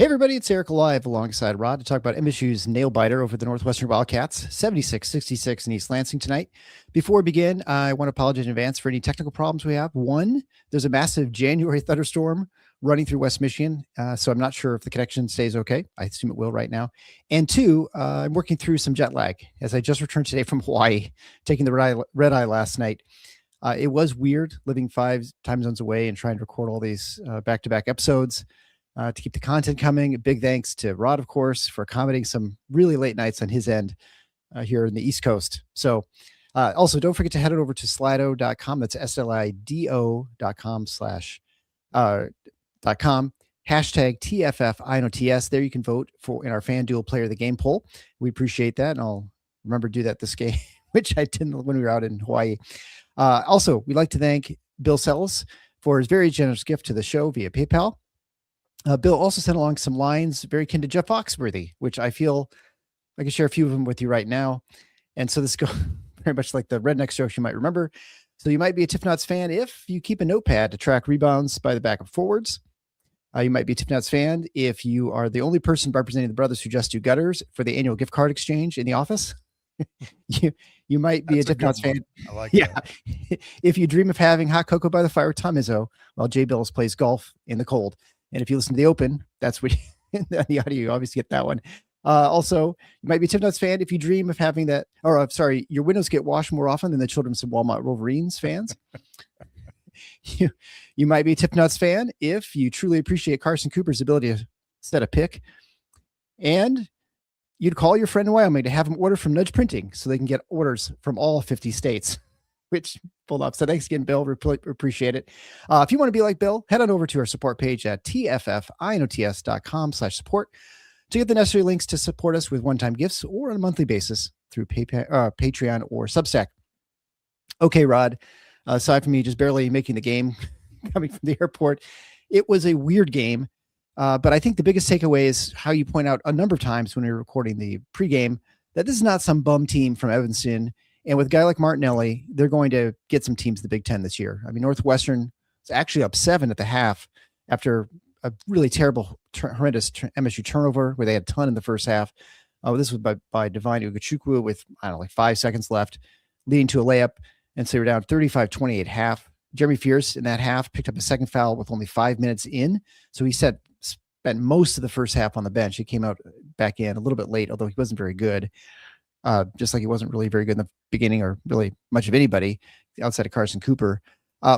Hey everybody, it's Eric live alongside Rod to talk about MSU's nail biter over the Northwestern Wildcats, 76-66 in East Lansing tonight. Before we begin, I want to apologize in advance for any technical problems we have. One, there's a massive January thunderstorm running through West Michigan, so I'm not sure if the connection stays okay. I assume it will right now. And two, I'm working through some jet lag as I just returned today from Hawaii, taking the red eye last night. It was weird living 5 time zones away and trying to record all these back-to-back episodes. To keep the content coming. Big thanks to Rod, of course, for accommodating some really late nights on his end here in the East Coast. So also don't forget to head over to slido.com. That's slido.com .com. Hashtag TFFINOTS. There you can vote for in our Fanduel player of the game poll. We appreciate that. And I'll remember to do that this game, which I didn't when we were out in Hawaii. Also, we'd like to thank Bill Sellis for his very generous gift to the show via PayPal. Bill also sent along some lines very akin to Jeff Foxworthy, which I feel I can share a few of them with you right now. And so this goes very much like the redneck jokes you might remember. So you might be a Tiff Knots fan if you keep a notepad to track rebounds by the back and forwards. You might be a Tiff Knots fan if you are the only person representing the brothers who just do gutters for the annual gift card exchange in the office. you might be a Tiff Knots fan. I like that. If you dream of having hot cocoa by the fire with Tom Izzo while Jay Billis plays golf in the cold. And if you listen to the open, that's what the audio, you obviously get that one. Also, you might be a Tiff Knots fan if you dream of having that, or sorry, your windows get washed more often than the children of Walmart Wolverines fans. You might be a Tiff Knots fan if you truly appreciate Carson Cooper's ability to set a pick. And you'd call your friend in Wyoming to have him order from Nudge Printing so they can get orders from all 50 states. Which pulled up. So thanks again, Bill. Appreciate it. If you want to be like Bill, head on over to our support page at tffinots.com/support to get the necessary links to support us with one-time gifts or on a monthly basis through Patreon or Substack. Okay, Rod. Aside from me just barely making the game coming from the airport, it was a weird game. But I think the biggest takeaway is how you point out a number of times when we were recording the pregame that this is not some bum team from Evanston. And with a guy like Martinelli, they're going to get some teams in the Big Ten this year. I mean, Northwestern is actually up 7 at the half after a really terrible, horrendous MSU turnover where they had a ton in the first half. This was by Divine Ugachukwu with, I don't know, like 5 seconds left, leading to a layup. And so you're down 35-28 half. Jeremy Fierce in that half picked up a second foul with only 5 minutes in. So he spent most of the first half on the bench. He came out back in a little bit late, although he wasn't very good. Just like he wasn't really very good in the beginning or really much of anybody outside of Carson Cooper.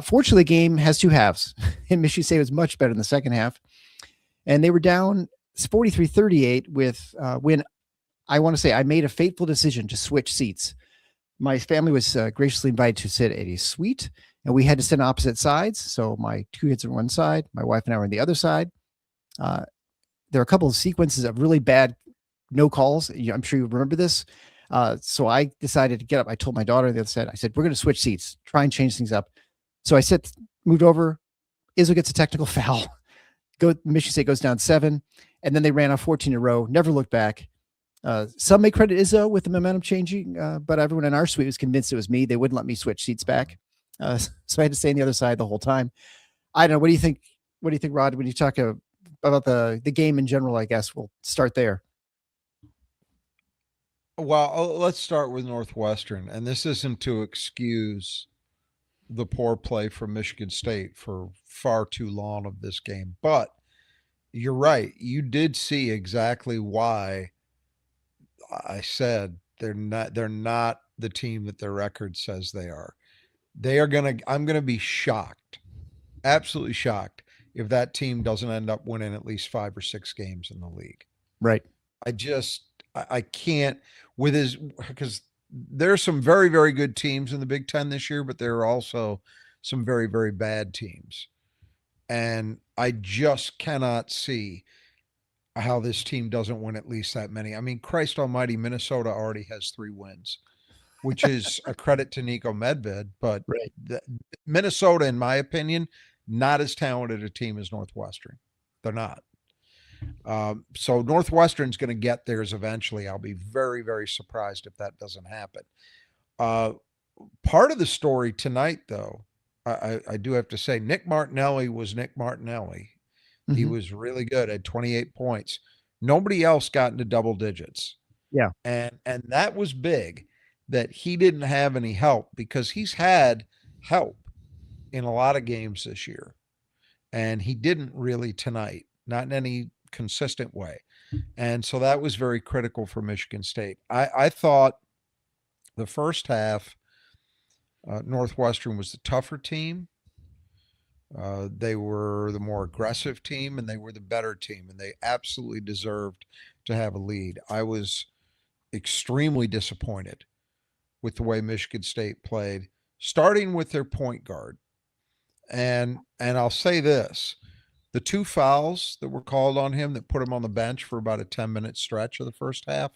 Fortunately, the game has 2 halves, and Michigan State was much better in the second half. And they were down 43-38 with when I want to say I made a fateful decision to switch seats. My family was graciously invited to sit at a suite, and we had to sit on opposite sides. So my 2 kids are on one side, my wife and I were on the other side. There are a couple of sequences of really bad no calls. I'm sure you remember this. So I decided to get up. I told my daughter on the other side, I said, we're going to switch seats, try and change things up. So I moved over. Izzo gets a technical foul. Michigan State goes down 7. And then they ran off 14 in a row, never looked back. Some may credit Izzo with the momentum changing, but everyone in our suite was convinced it was me. They wouldn't let me switch seats back. So I had to stay on the other side the whole time. I don't know. What do you think? What do you think, Rod, when you talk about the game in general? I guess we'll start there. Well, let's start with Northwestern. And this isn't to excuse the poor play from Michigan State for far too long of this game. But you're right. You did see exactly why I said they're not the team that their record says they are. I'm going to be shocked, absolutely shocked, if that team doesn't end up winning at least 5 or 6 games in the league. Right. I can't because there are some very, very good teams in the Big Ten this year, but there are also some very, very bad teams. And I just cannot see how this team doesn't win at least that many. I mean, Christ almighty, Minnesota already has 3 wins, which is a credit to Nico Medved. But right. Minnesota, in my opinion, not as talented a team as Northwestern. They're not. So Northwestern's going to get theirs eventually. I'll be very, very surprised if that doesn't happen. Part of the story tonight, though, I do have to say, Nick Martinelli was Nick Martinelli. He Mhm. was really good at 28 points. Nobody else got into double digits. Yeah. And that was big that he didn't have any help because he's had help in a lot of games this year. And he didn't really tonight, not in any consistent way. And so that was very critical for Michigan State. I thought the first half, Northwestern was the tougher team. They were the more aggressive team and they were the better team, and they absolutely deserved to have a lead. I was extremely disappointed with the way Michigan State played, starting with their point guard. And I'll say this, the two fouls that were called on him that put him on the bench for about a 10-minute stretch of the first half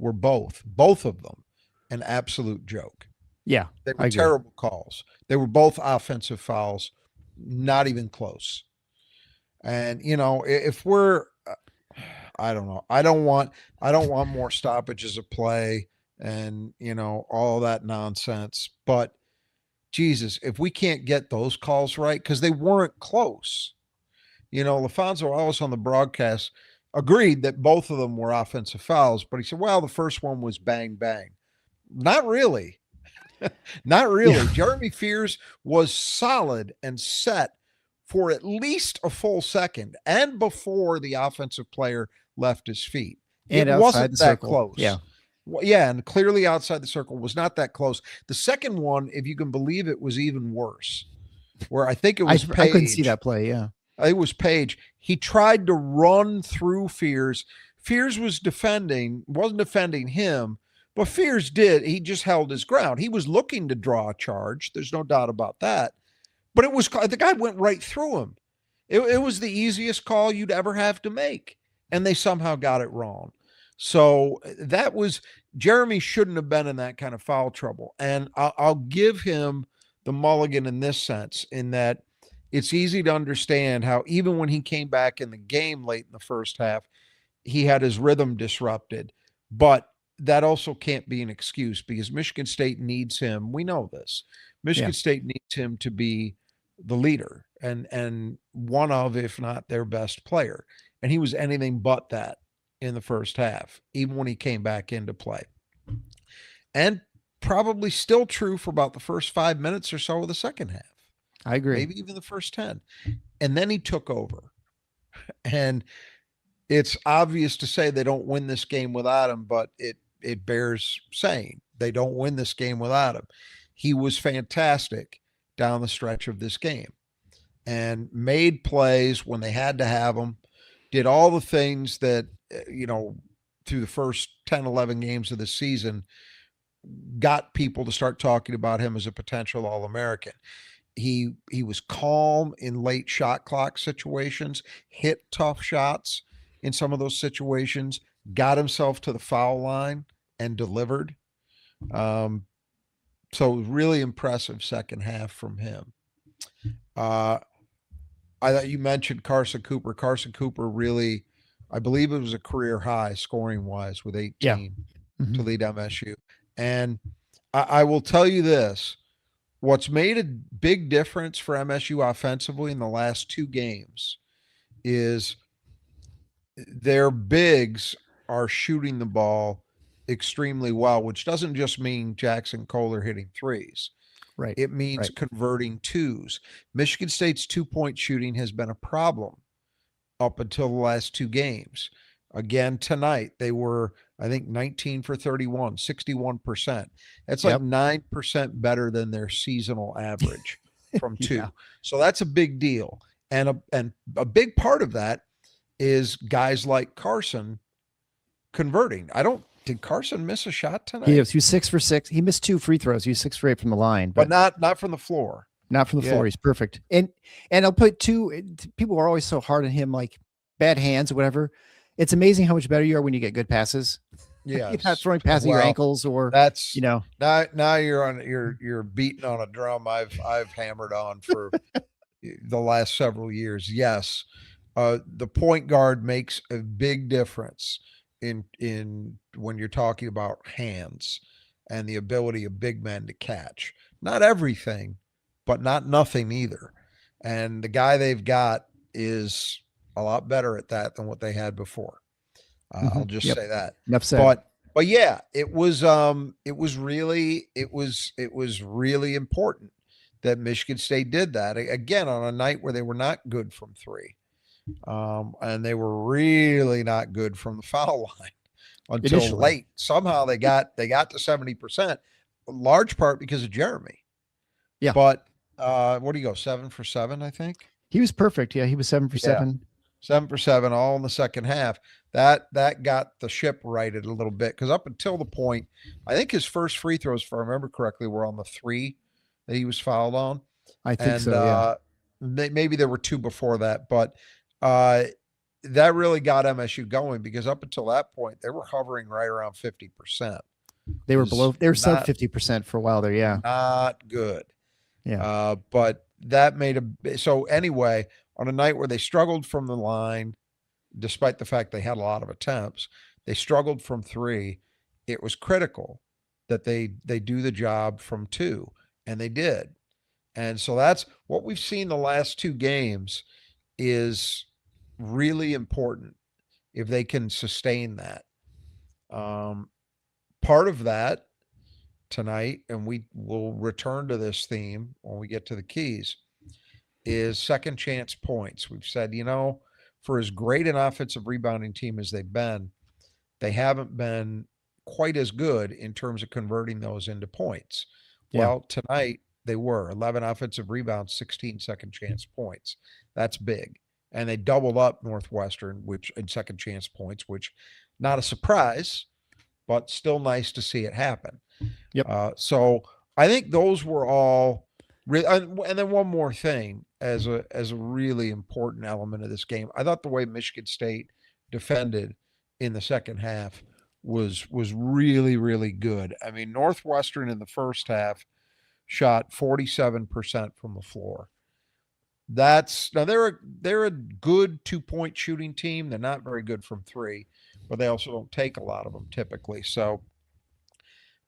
were both of them, an absolute joke. Yeah. They I were agree. terrible calls. They were both offensive fouls, not even close. And if we're I don't know. I don't want more stoppages of play and all that nonsense. But Jesus, if we can't get those calls right, because they weren't close. LaFonso Ellis on the broadcast agreed that both of them were offensive fouls, but he said, well, the first one was bang bang. Not really. Not really. Yeah. Jeremy Fears was solid and set for at least a full second and before the offensive player left his feet. It And outside wasn't the that circle. close. Yeah. Well, yeah, and clearly outside the circle was not that close. The second one, if you can believe it, was even worse. Where I think it was I couldn't see Page. that play. Yeah. It was Page. He tried to run through Fears. Fears wasn't defending him, but Fears did. He just held his ground. He was looking to draw a charge. There's no doubt about that. But the guy went right through him. It was the easiest call you'd ever have to make, and they somehow got it wrong. So that was Jeremy shouldn't have been in that kind of foul trouble. And I'll give him the mulligan in this sense, in that it's easy to understand how even when he came back in the game late in the first half, he had his rhythm disrupted. But that also can't be an excuse because Michigan State needs him. We know this. Michigan State needs him to be the leader and one of, if not their best player. And he was anything but that in the first half, even when he came back into play. And probably still true for about the first 5 minutes or so of the second half. I agree. Maybe even the first 10. And then he took over. And it's obvious to say they don't win this game without him, but it bears saying they don't win this game without him. He was fantastic down the stretch of this game and made plays when they had to have them, did all the things that, through the first 10, 11 games of the season, got people to start talking about him as a potential All-American. He was calm in late shot clock situations, hit tough shots in some of those situations, got himself to the foul line and delivered. So really impressive second half from him. I thought you mentioned Carson Cooper. Carson Cooper really, I believe it was a career high scoring wise with 18 Mm-hmm. to lead MSU. And I will tell you this, what's made a big difference for MSU offensively in the last two games is their bigs are shooting the ball extremely well, which doesn't just mean Jackson Kohler hitting threes. Right. It means converting twos. Michigan State's 2-point shooting has been a problem up until the last two games. Again, tonight, they were, I think, 19 for 31, 61%. That's like 9% better than their seasonal average from two. Yeah. So that's a big deal. And a big part of that is guys like Carson converting. Did Carson miss a shot tonight? He was 6 for 6. He missed 2 free throws. He was 6 for 8 from the line, but not from the floor. Not from the floor. He's perfect. And I'll put two. People are always so hard on him, like bad hands or whatever. It's amazing how much better you are when you get good passes. Yeah, You're not throwing past your ankles or that's now you're beating on a drum I've hammered on for the last several years. Yes, the point guard makes a big difference in when you're talking about hands and the ability of big men to catch. Not everything, but not nothing either. And the guy they've got is a lot better at that than what they had before. I'll just Yep. say that. Enough said. But yeah, it was really important that Michigan State did that again on a night where they were not good from three, and they were really not good from the foul line until Initially. late. Somehow they got to 70%, large part because of Jeremy. Yeah. But what do you go 7 for 7? I think He was perfect. Yeah, he was 7 for 7. 7 for 7, all in the second half. That got the ship righted a little bit because up until the point, I think his first free throws, if I remember correctly, were on the 3 that he was fouled on. I think And so. Yeah. maybe there were 2 before that, but that really got MSU going because up until that point, they were hovering right around 50%. They were sub 50% for a while there. Yeah. Not good. Yeah. But that so anyway, on a night where they struggled from the line, despite the fact they had a lot of attempts, they struggled from 3. It was critical that they do the job from 2, and they did. And so that's what we've seen the last 2 games is really important if they can sustain that. Part of that tonight, and we will return to this theme when we get to the keys, is second chance points. We've said, for as great an offensive rebounding team as they've been, they haven't been quite as good in terms of converting those into points. Yeah. Well, tonight they were 11 offensive rebounds, 16 second chance points. That's big. And they doubled up Northwestern, which in second chance points, which not a surprise, but still nice to see it happen. Yep. So I think those were all and then one more thing as a really important element of this game. I thought the way Michigan State defended in the second half was really, really good. I mean, Northwestern in the first half shot 47% from the floor. Now they're a good 2-point shooting team. They're not very good from 3, but they also don't take a lot of them typically. So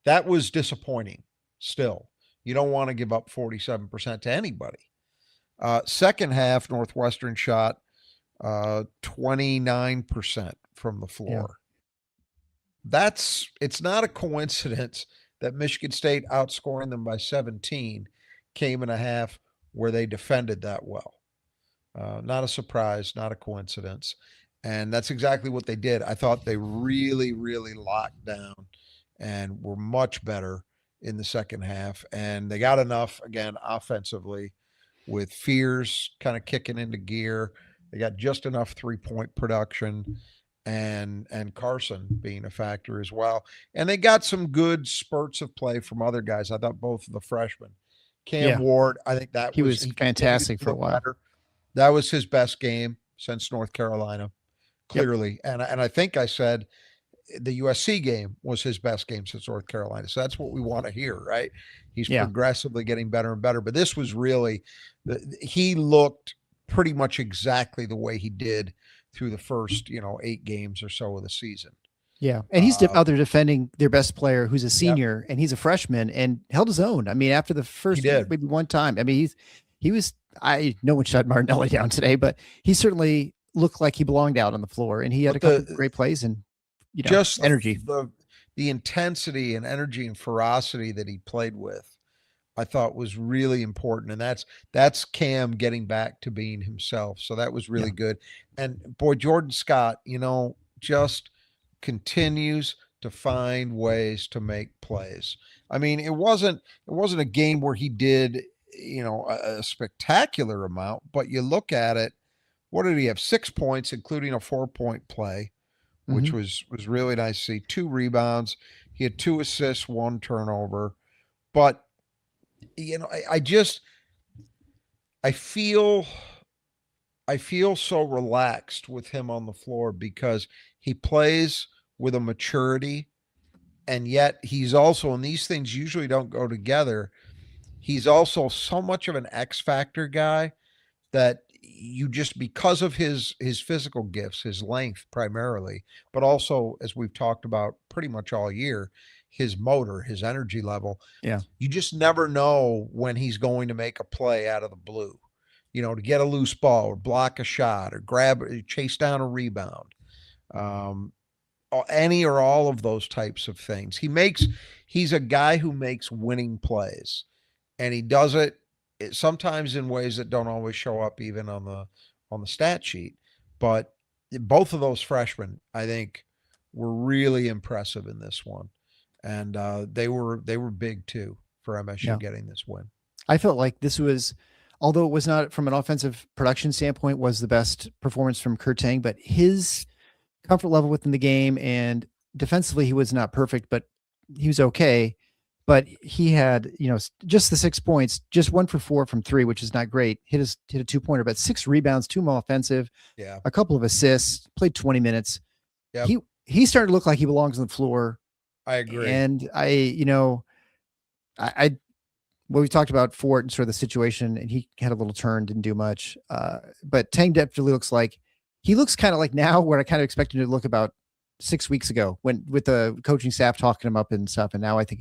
that was disappointing still. You don't want to give up 47% to anybody. Second half, Northwestern shot 29% from the floor. Yeah. It's not a coincidence that Michigan State outscoring them by 17 came in a half where they defended that well. Not a surprise, not a coincidence. And that's exactly what they did. I thought they really, really locked down and were much better in the second half. And they got enough, again, offensively, with Fears kind of kicking into gear. They got just enough 3-point production and Carson being a factor as well. And they got some good spurts of play from other guys. I thought both of the freshmen. Cam Ward, I think he was fantastic for a while. Better. That was his best game since North Carolina, clearly. Yep. And I think I said the USC game was his best game since North Carolina. So that's what we want to hear, right? He's progressively getting better and better. But this was really, he looked pretty much exactly the way he did through the first, 8 games or so of the season. Yeah. And he's out there defending their best player who's a senior and he's a freshman and held his own. I mean, after the first, maybe one time, I mean, no one shut Martinelli down today, but he certainly looked like he belonged out on the floor and he had a couple of great plays and, just energy. The intensity and energy and ferocity that he played with, I thought was really important. And that's Cam getting back to being himself. So that was really good. And boy, Jordan Scott, just continues to find ways to make plays. I mean, it wasn't a game where he did, a spectacular amount, but you look at it, what did he have? 6 points, including a 4-point play, which was really nice to see. 2 rebounds. He had 2 assists, 1 turnover. But, I feel so relaxed with him on the floor because he plays with a maturity, and yet he's also, and these things usually don't go together, he's also so much of an X factor guy that you just, because of his physical gifts, his length primarily, but also, as we've talked about pretty much all year, his motor, his energy level. Yeah. You just never know when he's going to make a play out of the blue. to get a loose ball or block a shot or chase down a rebound. Um, any or all of those types of things. He's a guy who makes winning plays, and he does it sometimes in ways that don't always show up even on the stat sheet. But both of those freshmen, I think, were really impressive in this one, and they were big too for MSU Yeah. getting this win. I felt like this was, although it was not from an offensive production standpoint, was the best performance from Kurtang, but his comfort level within the game and defensively, he was not perfect, but he was okay. But he had, just the 6 points, just 1 for 4 from 3, which is not great. Hit a 2-pointer, but 6 rebounds, 2 more offensive, Yeah. a couple of assists, played 20 minutes. Yep. He started to look like he belongs on the floor. I agree. And I well, we talked about Fort and sort of the situation, and he had a little turn, didn't do much. But Tang definitely looks kind of like now where I kind of expected him to look about 6 weeks ago when with the coaching staff talking him up and stuff. And now I think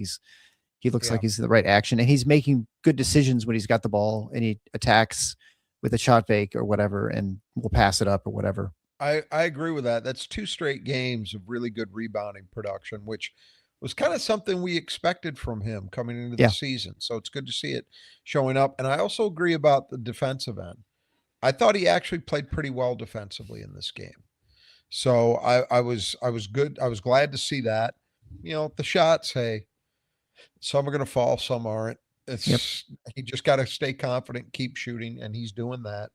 he looks like he's the right action, and he's making good decisions when he's got the ball and he attacks with a shot fake or whatever, and will pass it up or whatever. I agree with that. That's 2 straight games of really good rebounding production, which was kind of something we expected from him coming into the season. So it's good to see it showing up. And I also agree about the defensive end. I thought he actually played pretty well defensively in this game. So I was good. I was glad to see that. The shots, hey, some are going to fall, some aren't. He just got to stay confident, keep shooting, and he's doing that.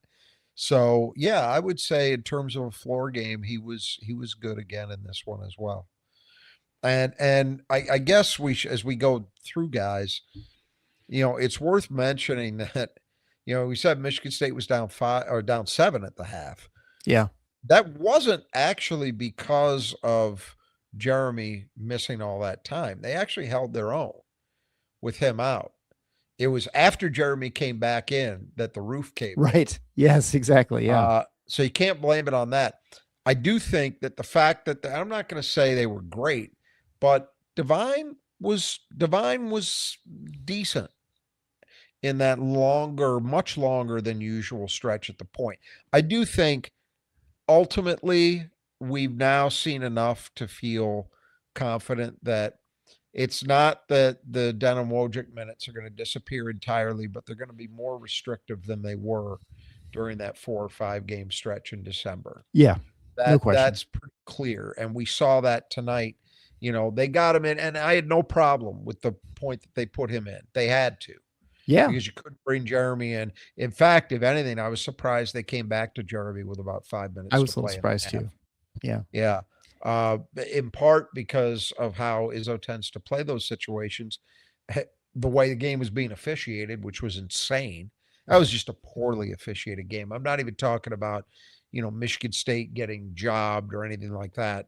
So yeah, I would say in terms of a floor game, he was good again in this one as well. And I guess as we go through, guys, it's worth mentioning that we said Michigan State was down 5 or down 7 at the half. Yeah, that wasn't actually because of Jeremy missing all that time. They actually held their own with him out. It was after Jeremy came back in that the roof caved in. right. Yes, exactly. Yeah. So you can't blame it on that. I do think that the fact that I'm not going to say they were great, but Divine was decent in that much longer than usual stretch at the point. I do think ultimately we've now seen enough to feel confident that it's not that the Denim Wojcik minutes are going to disappear entirely, but they're going to be more restrictive than they were during that 4 or 5 game stretch in December. Yeah, no question. That's pretty clear. And we saw that tonight. They got him in, and I had no problem with the point that they put him in. They had to. Yeah. Because you couldn't bring Jeremy in. In fact, if anything, I was surprised they came back to Jeremy with about 5 minutes. I was a little surprised too. Yeah. Yeah. In part because of how Izzo tends to play those situations, the way the game was being officiated, which was insane. That was just a poorly officiated game. I'm not even talking about, Michigan State getting jobbed or anything like that.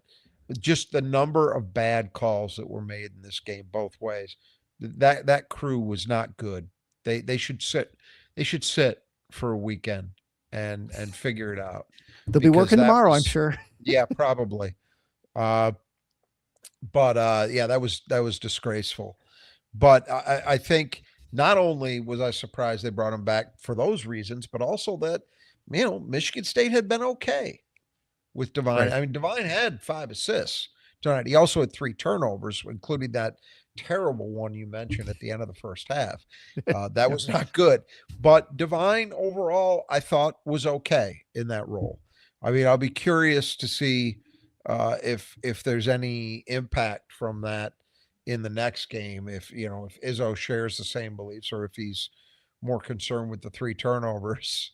Just the number of bad calls that were made in this game both ways. That crew was not good. They should sit. They should sit for a weekend and figure it out. They'll be working tomorrow, I'm sure. Yeah, probably. But yeah, that was disgraceful. But I think not only was I surprised they brought him back for those reasons, but also that Michigan State had been okay with Divine. Right. I mean, Divine had 5 assists tonight. He also had 3 turnovers, including that terrible one you mentioned at the end of the first half. That was not good. But Divine overall, I thought was okay in that role. I mean, I'll be curious to see if there's any impact from that in the next game. If Izzo shares the same beliefs, or if he's more concerned with the 3 turnovers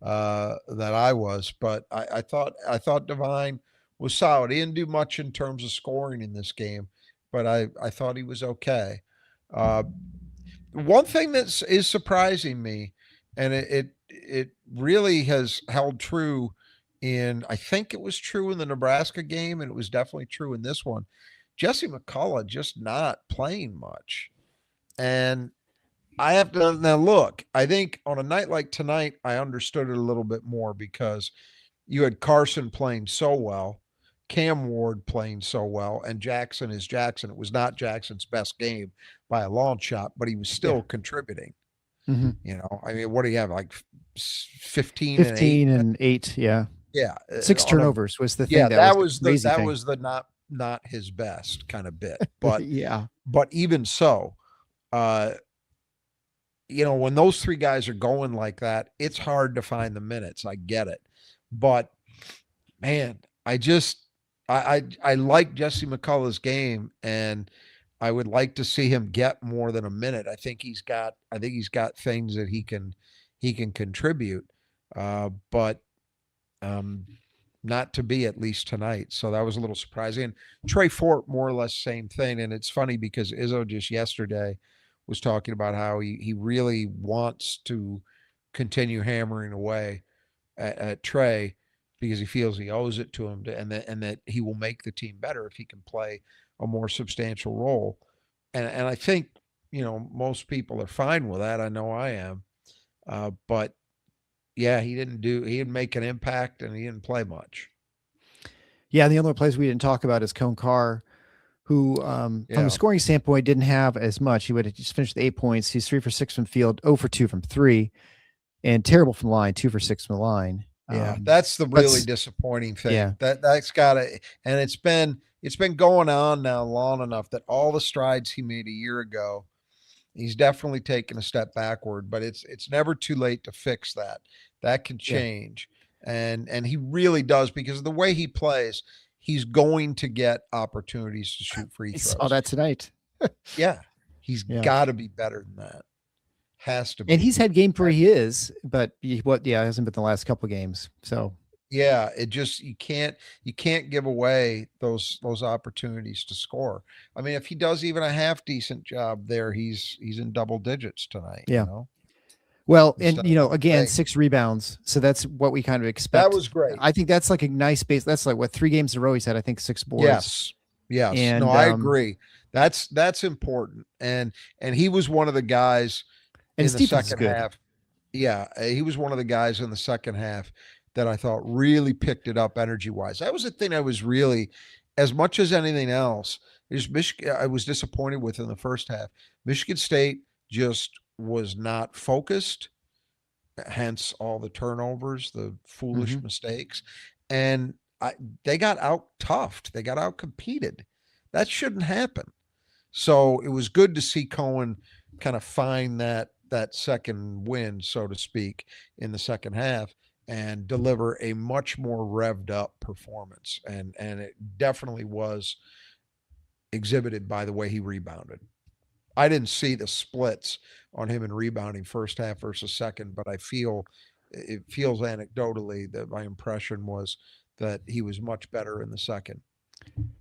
that I was. But I thought Divine was solid. He didn't do much in terms of scoring in this game, but I thought he was okay. One thing that is surprising me, and it really has held true I think it was true in the Nebraska game, and it was definitely true in this one. Jesse McCullough just not playing much. And I have to now look. I think on a night like tonight, I understood it a little bit more because you had Carson playing so well, Cam Ward playing so well, and Jackson is Jackson. It was not Jackson's best game by a long shot, but he was still contributing. Mm-hmm. I mean, what do you have? Like 15 and 8. 15 and 8. Yeah. Yeah, 6 on a turnovers was the thing yeah, that was that the was the crazy thing. not his best kind of bit. But Yeah. even so, uh, when those three guys are going like that, it's hard to find the minutes. I get it. But man, I like Jesse McCullough's game, and I would like to see him get more than a minute. I think he's got things that he can contribute. But um, not to be, at least tonight. So that was a little surprising. And Trey Fort, more or less same thing. And it's funny because Izzo just yesterday was talking about how he really wants to continue hammering away at Trey because he feels he owes it to him and that he will make the team better if he can play a more substantial role. And I think, most people are fine with that. I know I am. But yeah, he didn't make an impact and he didn't play much. Yeah. The only place we didn't talk about is Cone Carr, who, from a Yeah. scoring standpoint, didn't have as much. He would have just finished with 8 points. He's 3 for 6 from field, 0 for 2 from 3, and terrible from the line, 2 for 6 from the line. Yeah, that's the really disappointing thing. Yeah. That's gotta, and it's been going on now long enough that all the strides he made a year ago, he's definitely taken a step backward, but it's never too late to fix that. That can Yeah. change. And he really does, because of the way he plays, he's going to get opportunities to shoot free I throws. saw that tonight. Yeah. He's Yeah. got to be better than that. Has to be. And he's had game where he is, but it hasn't been the last couple games. So Yeah, it just you can't give away those opportunities to score. I mean, if he does even a half decent job there, he's in double digits tonight. Yeah. Well, and Instead of again, eight. 6 rebounds. So that's what we kind of expect. That was great. I think that's like a nice base. That's like what 3 games in a row he's had, I think 6 boards. Yes. And, no, I agree. That's important. And he was one of the guys And in his the defense is second good. half. Yeah, he was one of the guys in the second half that I thought really picked it up energy-wise. That was the thing I was really, as much as anything else, I was disappointed with in the first half. Michigan State just was not focused, hence all the turnovers, the foolish mistakes. And they got out-toughed. They got out-competed. That shouldn't happen. So it was good to see Cohen kind of find that second win, so to speak, in the second half and deliver a much more revved up performance. And it definitely was exhibited by the way he rebounded. I didn't see the splits on him in rebounding first half versus second, but it feels anecdotally that my impression was that he was much better in the second.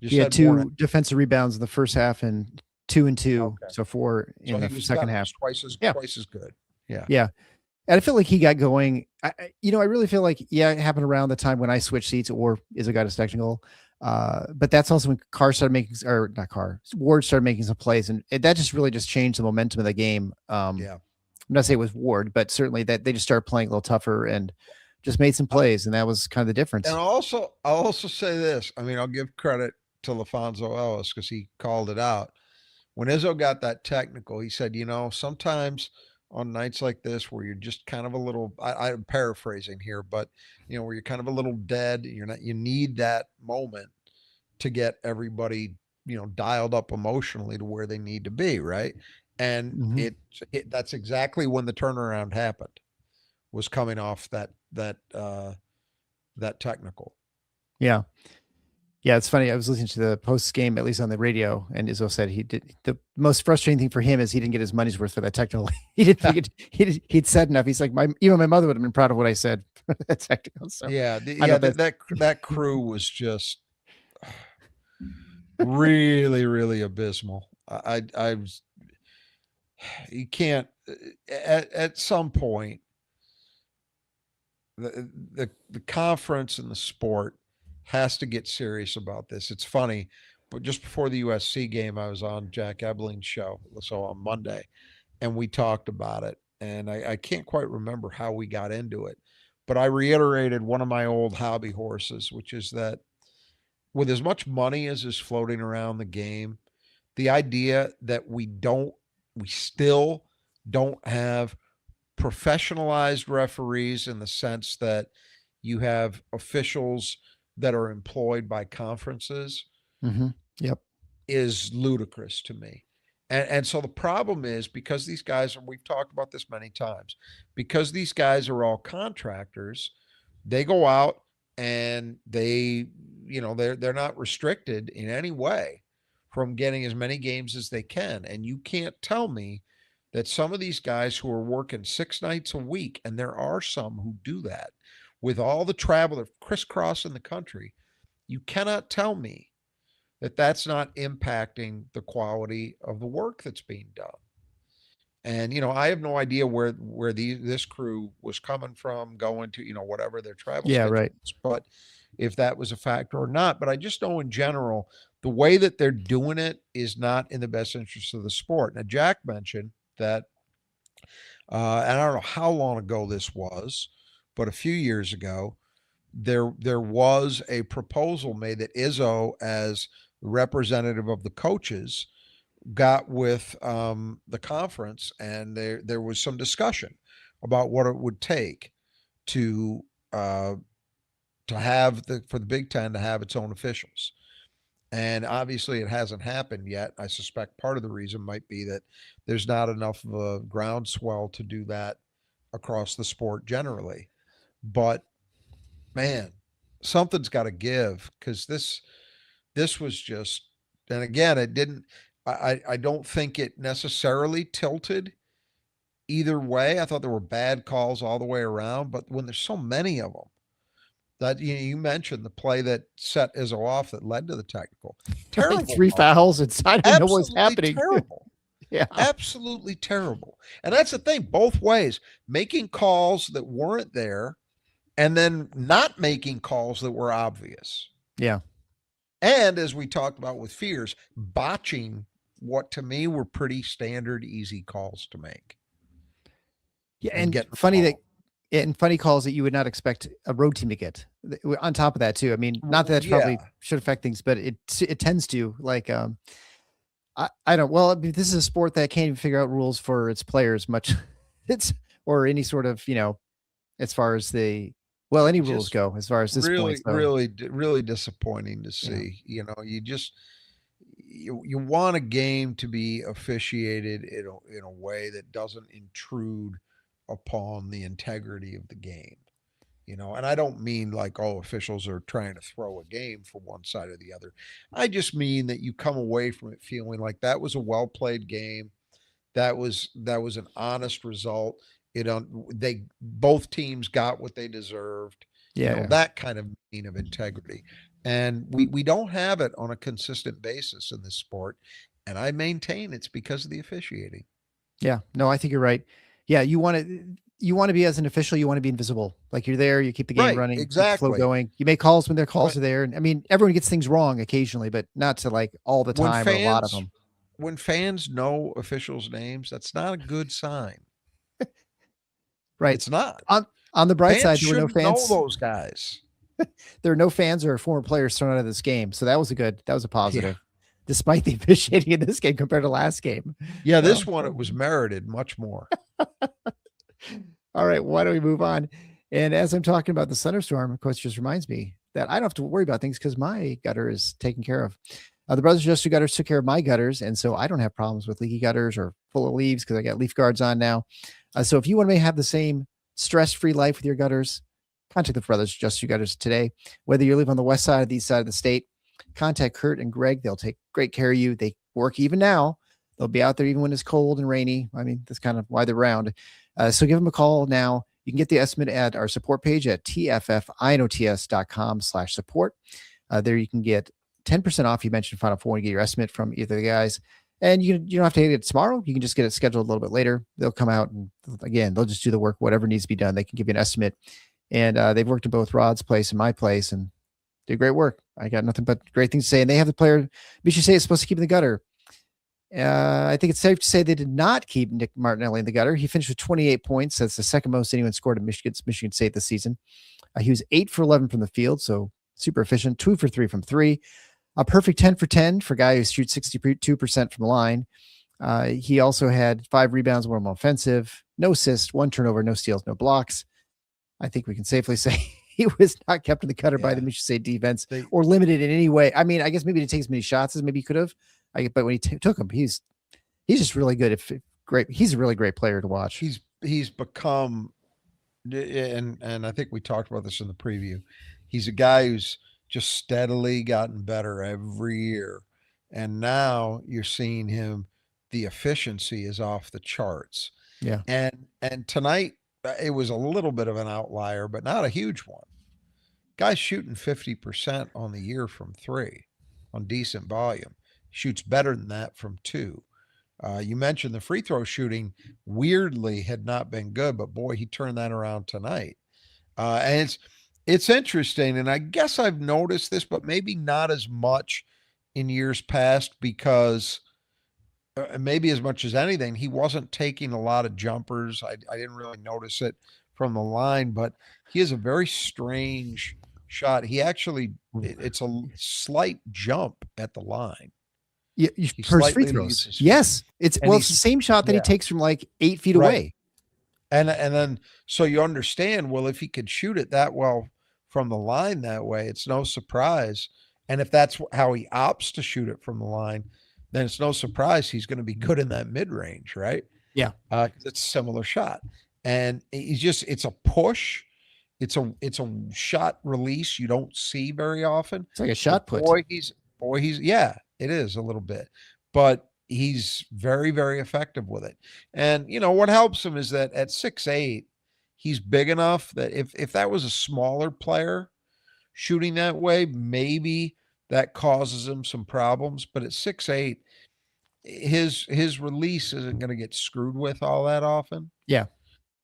He had 2 defensive rebounds in the first half and 2 and 2, Okay. so 4 in the second half. Twice as good. Yeah. Yeah. And I feel like he got going. I really feel like, it happened around the time when I switched seats or Izzo got his technical. But that's also when Ward started making some plays, and that just really just changed the momentum of the game. I'm not saying it was Ward, but certainly that they just started playing a little tougher and just made some plays, and that was kind of the difference. And I'll also say this. I mean, I'll give credit to LaFonso Ellis because he called it out. When Izzo got that technical, he said, sometimes on nights like this where you're just kind of a little, I'm paraphrasing here, but where you're kind of a little dead, you need that moment to get everybody, dialed up emotionally to where they need to be. Right. And that's exactly when the turnaround happened, was coming off that technical. Yeah. Yeah, it's funny. I was listening to the post game, at least on the radio, and Izzo said the most frustrating thing for him is he didn't get his money's worth for that technical. He didn't think he'd said enough. He's like, even my mother would have been proud of what I said for that technical. So that crew was just really, really abysmal. I was, you can't at some point the conference and the sport has to get serious about this. It's funny, but just before the USC game, I was on Jack Ebling's show, so on Monday, and we talked about it. And I can't quite remember how we got into it, but I reiterated one of my old hobby horses, which is that with as much money as is floating around the game, the idea that we still don't have professionalized referees in the sense that you have officials that are employed by conferences Mm-hmm. Yep. is ludicrous to me. And so the problem is, because these guys, and we've talked about this many times, because these guys are all contractors, they go out and they're not restricted in any way from getting as many games as they can. And you can't tell me that some of these guys who are working 6 nights a week, and there are some who do that with all the travel, they're crisscrossing the country. You cannot tell me that that's not impacting the quality of the work that's being done. And I have no idea where this crew was coming from, going to whatever their travel Yeah. schedule Right. is, but if that was a factor or not. But I just know in general the way that they're doing it is not in the best interest of the sport. Now Jack mentioned that, and I don't know how long ago this was, but a few years ago there was a proposal made that Izzo, as representative of the coaches, got with the conference, and there was some discussion about what it would take to have for the Big Ten to have its own officials. And obviously, it hasn't happened yet. I suspect part of the reason might be that there's not enough of a groundswell to do that across the sport generally. But man, something's got to give, because this was just, and again, it didn't. I don't think it necessarily tilted either way. I thought there were bad calls all the way around, but when there's so many of them, that you mentioned the play that set Izzo off that led to the technical. Terrible. Like 3 fouls. I didn't know what was happening. Terrible. Yeah. Absolutely terrible. And that's the thing, both ways, making calls that weren't there and then not making calls that were obvious. Yeah. And as we talked about with Fears, botching what to me were pretty standard, easy calls to make. Yeah. And funny calls that you would not expect a road team to get on top of that too. I mean, not that probably should affect things, but it tends to, like, I don't, well, this is a sport that can't even figure out rules for its players much. Or any sort of, as far as any rules go, as far as this point. So. Really disappointing to see. Yeah. You want a game to be officiated in a way that doesn't intrude upon the integrity of the game. And I don't mean like, officials are trying to throw a game for one side or the other. I just mean that you come away from it feeling like that was a well-played game. That was an honest result. Both teams got what they deserved. Yeah. That kind of meaning of integrity. And we don't have it on a consistent basis in this sport. And I maintain it's because of the officiating. Yeah, no, I think you're right. Yeah. You want to be, as an official, you want to be invisible. Like, you're there, you keep the game running, exactly, keep the flow going. You make calls when their calls are there. And I mean, everyone gets things wrong occasionally, but not to like all the time, or a lot of them. When fans know officials' names, that's not a good sign. Right. It's not. On the bright side, there were no Know fans. those guys. There are no fans or former players thrown out of this game. So that was a positive, despite the officiating in this game compared to last game. Yeah, this one, it was merited much more. All right, why don't we move on? And as I'm talking about the thunderstorm, Coach just reminds me that I don't have to worry about things because my gutter is taken care of. The Brothers Just Do Gutters took care of my gutters, and so I don't have problems with leaky gutters or full of leaves because I got leaf guards on now. So if you want to have the same stress-free life with your gutters, contact the Brothers Just Do Gutters today. Whether you live on the west side or the east side of the state, contact Kurt and Greg. They'll take great care of you. They work even now. They'll be out there even when it's cold and rainy. I mean, that's kind of why they're around. So give them a call now. You can get the estimate at our support page at tffinots.com/support. There you can get 10% off. You mentioned Final Four and get your estimate from either of the guys. And you don't have to get it tomorrow. You can just get it scheduled a little bit later. They'll come out and, again, they'll just do the work, whatever needs to be done. They can give you an estimate. And they've worked at both Rod's place and my place and did great work. I got nothing but great things to say. And they have the player, we should say, it's supposed to keep in the gutter. I think it's safe to say they did not keep Nick Martinelli in the gutter. He finished with 28 points. That's the second most anyone scored at Michigan State this season. He was 8 for 11 from the field, so super efficient. 2 for 3 from 3. A perfect 10 for 10 for a guy who shoots 62% from the line. He also had 5 rebounds, 1 offensive, no assists, 1 turnover, no steals, no blocks. I think we can safely say he was not kept in the cutter by the Michigan State defense or limited in any way. I mean, I guess maybe he didn't take as many shots as maybe he could have. But when he took them, he's just really good. Great. He's a really great player to watch. He's become, and I think we talked about this in the preview. He's a guy who's just steadily gotten better every year. And now you're seeing him, the efficiency is off the charts. Yeah. And tonight it was a little bit of an outlier, but not a huge one. Guy's shooting 50% on the year from 3 on decent volume. Shoots better than that from 2. You mentioned the free throw shooting weirdly had not been good, but boy, he turned that around tonight. And it's interesting, and I guess I've noticed this, but maybe not as much in years past because maybe as much as anything, he wasn't taking a lot of jumpers. I didn't really notice it from the line, but he has a very strange shot. He actually, it's a slight jump at the line. Yeah, for his free throws. Yes, it's the same shot that he takes from like 8 feet away. And then so you understand, well, if he could shoot it that well from the line that way, it's no surprise. And if that's how he opts to shoot it from the line, then it's no surprise he's going to be good in that mid-range, right? Yeah. It's a similar shot. And it's a push. It's a shot release you don't see very often. It's like a shot put. Yeah, it is a little bit. But he's very, very effective with it. And, what helps him is that at 6'8", he's big enough that if that was a smaller player shooting that way, maybe that causes him some problems. But at 6'8", his release isn't going to get screwed with all that often. Yeah.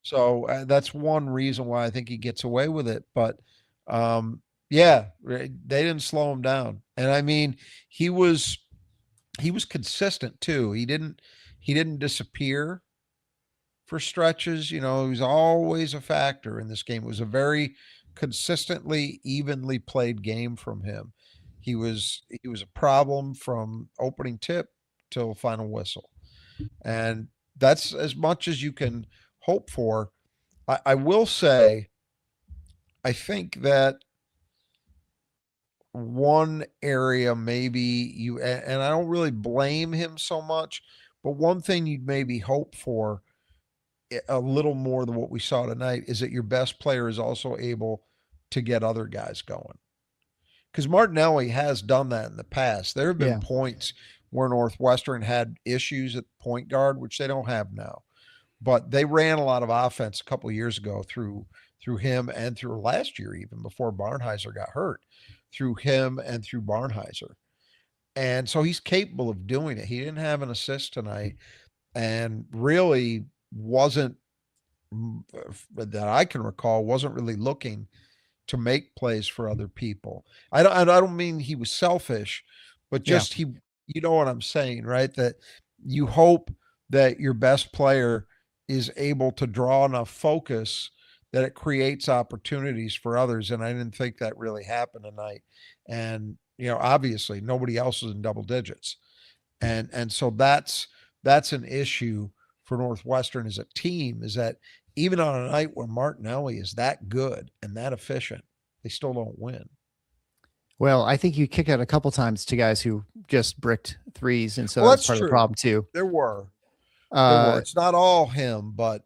So that's one reason why I think he gets away with it. But they didn't slow him down. And I mean, he was consistent too. He didn't disappear for stretches. He was always a factor in this game. It was a very consistently, evenly played game from him. He was a problem from opening tip till final whistle. And that's as much as you can hope for. I will say, I think that one area maybe and I don't really blame him so much, but one thing you'd maybe hope for a little more than what we saw tonight is that your best player is also able to get other guys going. Because Martinelli has done that in the past. There have been points where Northwestern had issues at point guard, which they don't have now. But they ran a lot of offense a couple of years ago through him and through last year, even before Barnheiser got hurt, through him and through Barnheiser. And so he's capable of doing it. He didn't have an assist tonight and really wasn't, that I can recall, wasn't really looking to make plays for other people. I don't mean he was selfish, but just you know what I'm saying, right? That you hope that your best player is able to draw enough focus that it creates opportunities for others. And I didn't think that really happened tonight. And, obviously nobody else is in double digits. And so that's an issue for Northwestern as a team, is that even on a night where Martinelli is that good and that efficient, they still don't win. Well, I think you kicked out a couple times to guys who just bricked threes. And so that's part of the problem too. There were. It's not all him, but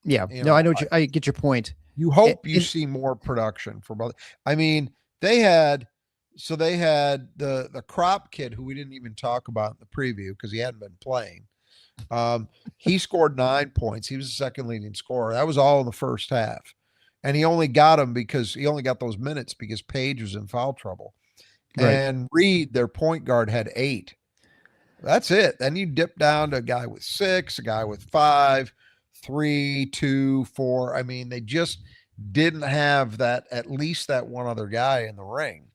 yeah, I know. I get your point. You hope you see more production from other. I mean, they had the Crop kid who we didn't even talk about in the preview because he hadn't been playing. He scored 9 points. He was the second leading scorer. That was all in the first half. And he only got those minutes because Page was in foul trouble. Right. And Reed, their point guard, had 8. That's it. Then you dip down to a guy with 6, a guy with 5, 3, 2, 4. I mean, they just didn't have at least that one other guy in the ring.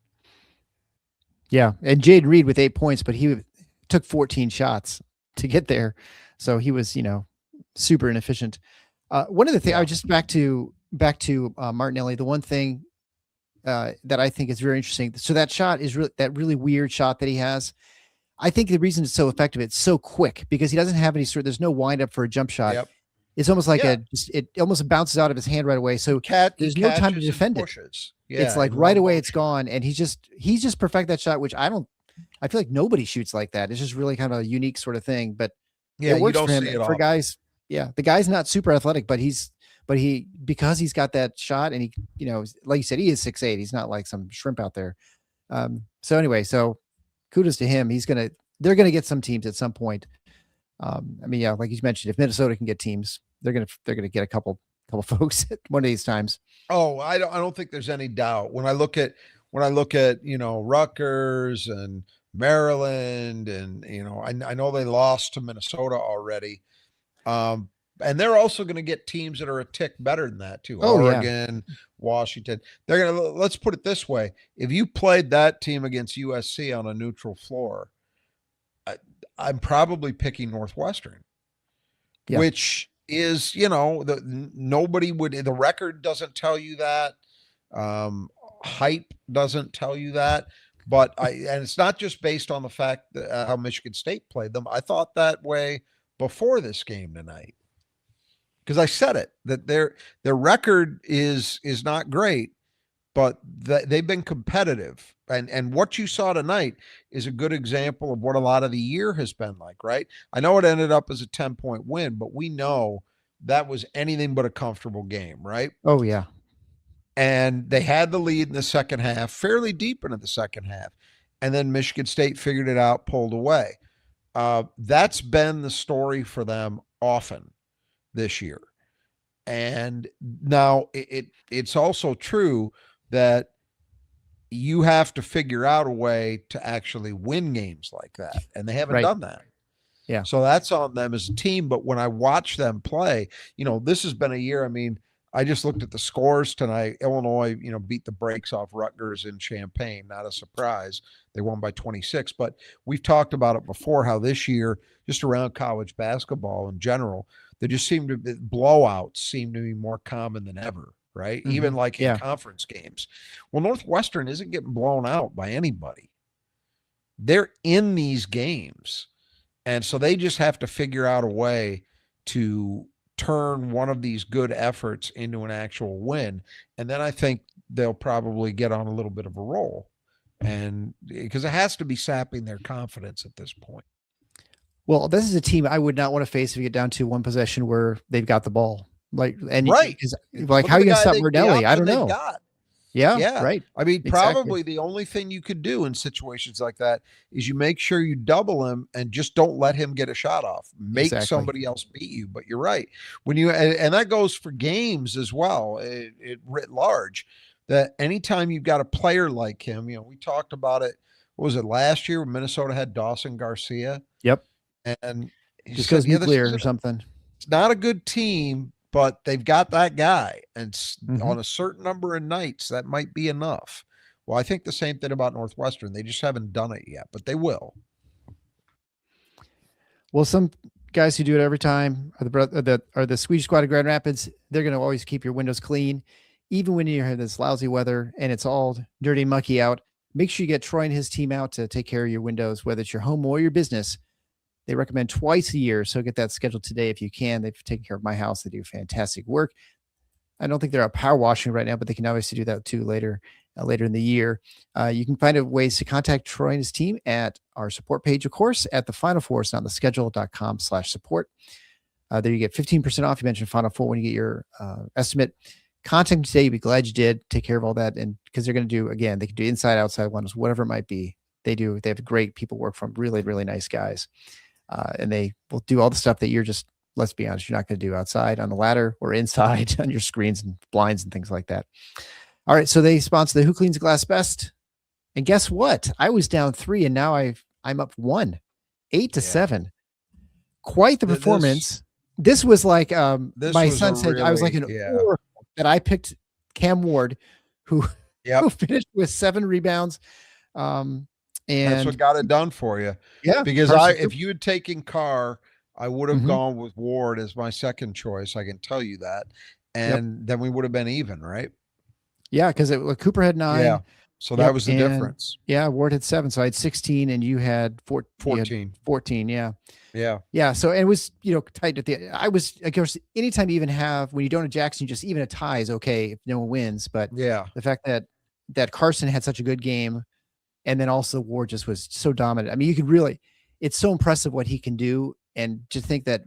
Yeah. And Jade Reed with 8 points, but he took 14 shots to get there. So he was, super inefficient. One of the things I was just back to Martinelli. The one thing that I think is very interesting. So that shot is that really weird shot that he has. I think the reason it's so effective, it's so quick because he doesn't have any there's no wind up for a jump shot. Yep. It's almost like Yeah. it almost bounces out of his hand right away. So He there's no time to catches and defend it. pushes. Yeah, It's like in right one away it's motion. gone. And he's just perfect that shot, which I feel like nobody shoots like that. It's just really kind of a unique sort of thing, but Yeah, it you works don't for him. see it For often. guys, yeah, the guy's not super athletic, but because he's got that shot and he, like you said, he is 6'8". He's not like some shrimp out there. So anyway, so kudos to him. They're gonna get some teams at some point. I mean, yeah, like you mentioned, if Minnesota can get teams, they're gonna get a couple folks at one of these times. Oh, I don't think there's any doubt. When I look at Rutgers and Maryland, and I know they lost to Minnesota already. And they're also going to get teams that are a tick better than that too. Oh, yeah. Oregon, Washington. They're going to, let's put it this way. If you played that team against USC on a neutral floor, I'm probably picking Northwestern, Yeah. which is, nobody would, the record doesn't tell you that. Hype doesn't tell you that. But and it's not just based on the fact that how Michigan State played them. I thought that way before this game tonight, because I said it, that their record is not great, but they've been competitive. And what you saw tonight is a good example of what a lot of the year has been like, right? I know it ended up as a 10-point win, but we know that was anything but a comfortable game, right? Oh, yeah. And they had the lead in the second half, fairly deep into the second half. And then Michigan State figured it out, pulled away. That's been the story for them often this year. And now it's also true that you have to figure out a way to actually win games like that. And they haven't done that. Yeah. So that's on them as a team. But when I watch them play, this has been a year. I mean, I just looked at the scores tonight. Illinois, beat the brakes off Rutgers in Champaign. Not a surprise. They won by 26. But we've talked about it before, how this year, just around college basketball in general, there just blowouts seem to be more common than ever, right? Mm-hmm. Even like in conference games. Well, Northwestern isn't getting blown out by anybody. They're in these games. And so they just have to figure out a way to turn one of these good efforts into an actual win. And then I think they'll probably get on a little bit of a roll. And because it has to be sapping their confidence at this point. Well, this is a team I would not want to face if you get down to one possession where they've got the ball. Like, and right. Like, how are you going to stop Mordelli? I don't know. Yeah. Right. I mean, probably the only thing you could do in situations like that is you make sure you double him and just don't let him get a shot off. Make somebody else beat you. But you're right. When and that goes for games as well, it writ large, that anytime you've got a player like him, we talked about it. What was it last year when Minnesota had Dawson Garcia? Yep. And he just goes nuclear or something. It's not a good team, but they've got that guy. And on a certain number of nights, that might be enough. Well, I think the same thing about Northwestern. They just haven't done it yet, but they will. Well, some guys who do it every time are the Swedish Squad of Grand Rapids. They're going to always keep your windows clean, even when you have this lousy weather and it's all dirty and mucky out. Make sure you get Troy and his team out to take care of your windows, whether it's your home or your business. They recommend twice a year, so get that scheduled today if you can. They've taken care of my house. They do fantastic work. I don't think they're out power washing right now, but they can obviously do that too later in the year. You can find ways to contact Troy and his team at our support page, of course, at the Final Four. It's on the schedule.com/support. There you get 15% off. You mentioned Final Four when you get your estimate. Contact them today. You'll be glad you did. Take care of all that. And because they're going to do, again, they can do inside, outside windows, whatever it might be. They have great people work from, really, really nice guys. And they will do all the stuff that you're just, let's be honest, you're not going to do outside on the ladder or inside on your screens and blinds and things like that. All right. So they sponsor the Who Cleans Glass Best. And guess what? I was down 3 and now I'm up 1, 8-7. Quite the performance. This was like, my son said, I was like an oracle that I picked Cam Ward, who finished with 7 rebounds. And that's what got it done for you. Yeah. Because if you had taken Carr, I would have gone with Ward as my second choice. I can tell you that. And then we would have been even, right? Yeah. Because Cooper had 9. So that Yep. was the And difference. yeah, Ward had 7. So I had 16 and you had 14. 14. Yeah. Yeah. Yeah. So it was, tight at of course, anytime you even have, when you don't have Jackson, just even a tie is okay if no one wins. But Yeah. the fact that Carson had such a good game and then also Ward just was so dominant. I mean, you could really, it's so impressive what he can do. And to think that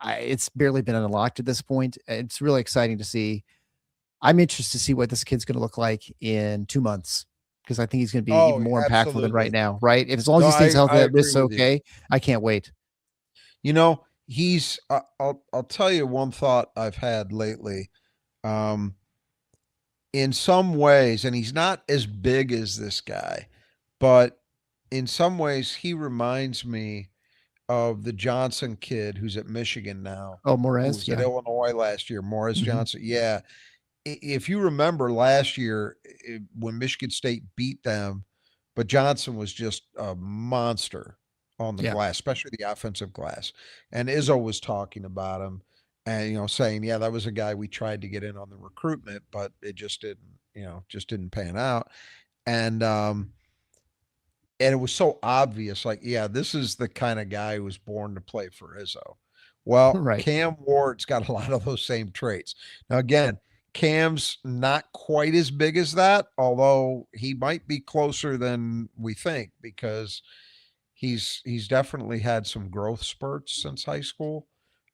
it's barely been unlocked at this point. It's really exciting to see. I'm interested to see what this kid's going to look like in 2 months because I think he's going to be even Oh, more impactful than right absolutely. now, right? If as long as No, he stays healthy, I that agree wrist's with you. okay. I can't wait. He's I'll tell you one thought I've had lately. Um, in some ways, and he's not as big as this guy, but in some ways, he reminds me of the Johnson kid who's at Michigan now, Oh, who Morez, was at yeah. Illinois last year, Morris Mhm. Johnson. Yeah. If you remember last year when Michigan State beat them, but Johnson was just a monster on the Yeah. glass, especially the offensive glass. And Izzo was talking about him and, saying, yeah, that was a guy we tried to get in on the recruitment, but it just didn't pan out. And, and it was so obvious, like, yeah, this is the kind of guy who was born to play for Izzo. Well, Right. Cam Ward's got a lot of those same traits. Now, again, Cam's not quite as big as that, although he might be closer than we think because he's definitely had some growth spurts since high school.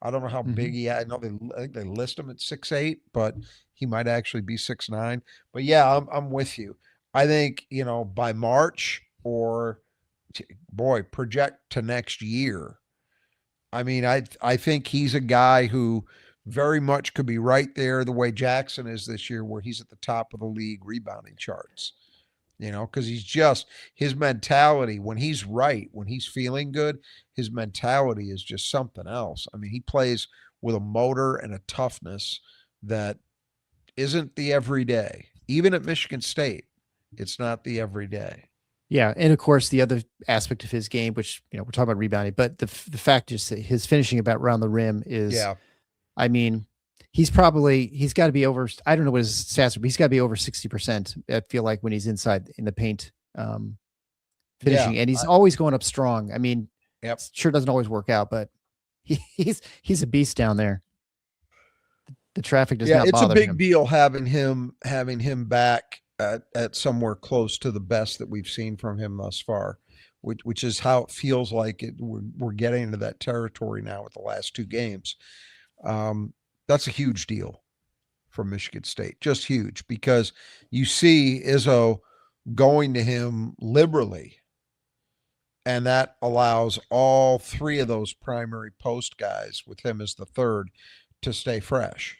I don't know how big Mhm. he had. I think they list him at 6'8", but he might actually be 6'9". But yeah, I'm with you. I think, by March or boy, project to next year. I mean, I think he's a guy who very much could be right there the way Jackson is this year, where he's at the top of the league rebounding charts. Because his mentality, when he's right, when he's feeling good, his mentality is just something else. I mean, he plays with a motor and a toughness that isn't the everyday. Even at Michigan State, it's not the everyday. Yeah, and of course the other aspect of his game, which we're talking about rebounding, but the fact is that his finishing about around the rim is, Yeah. I mean, he's got to be over. I don't know what his stats are, but he's got to be over 60%. I feel like when he's inside in the paint, Yeah. finishing, and he's always going up strong. I mean, Yep. sure doesn't always work out, but he's a beast down there. The traffic does Yeah, not it's a bother big him. deal having him back at somewhere close to the best that we've seen from him thus far, which is how it feels like we're getting into that territory now with the last 2 games. That's a huge deal for Michigan State, just huge because you see Izzo going to him liberally, and that allows all 3 of those primary post guys with him as the third to stay fresh.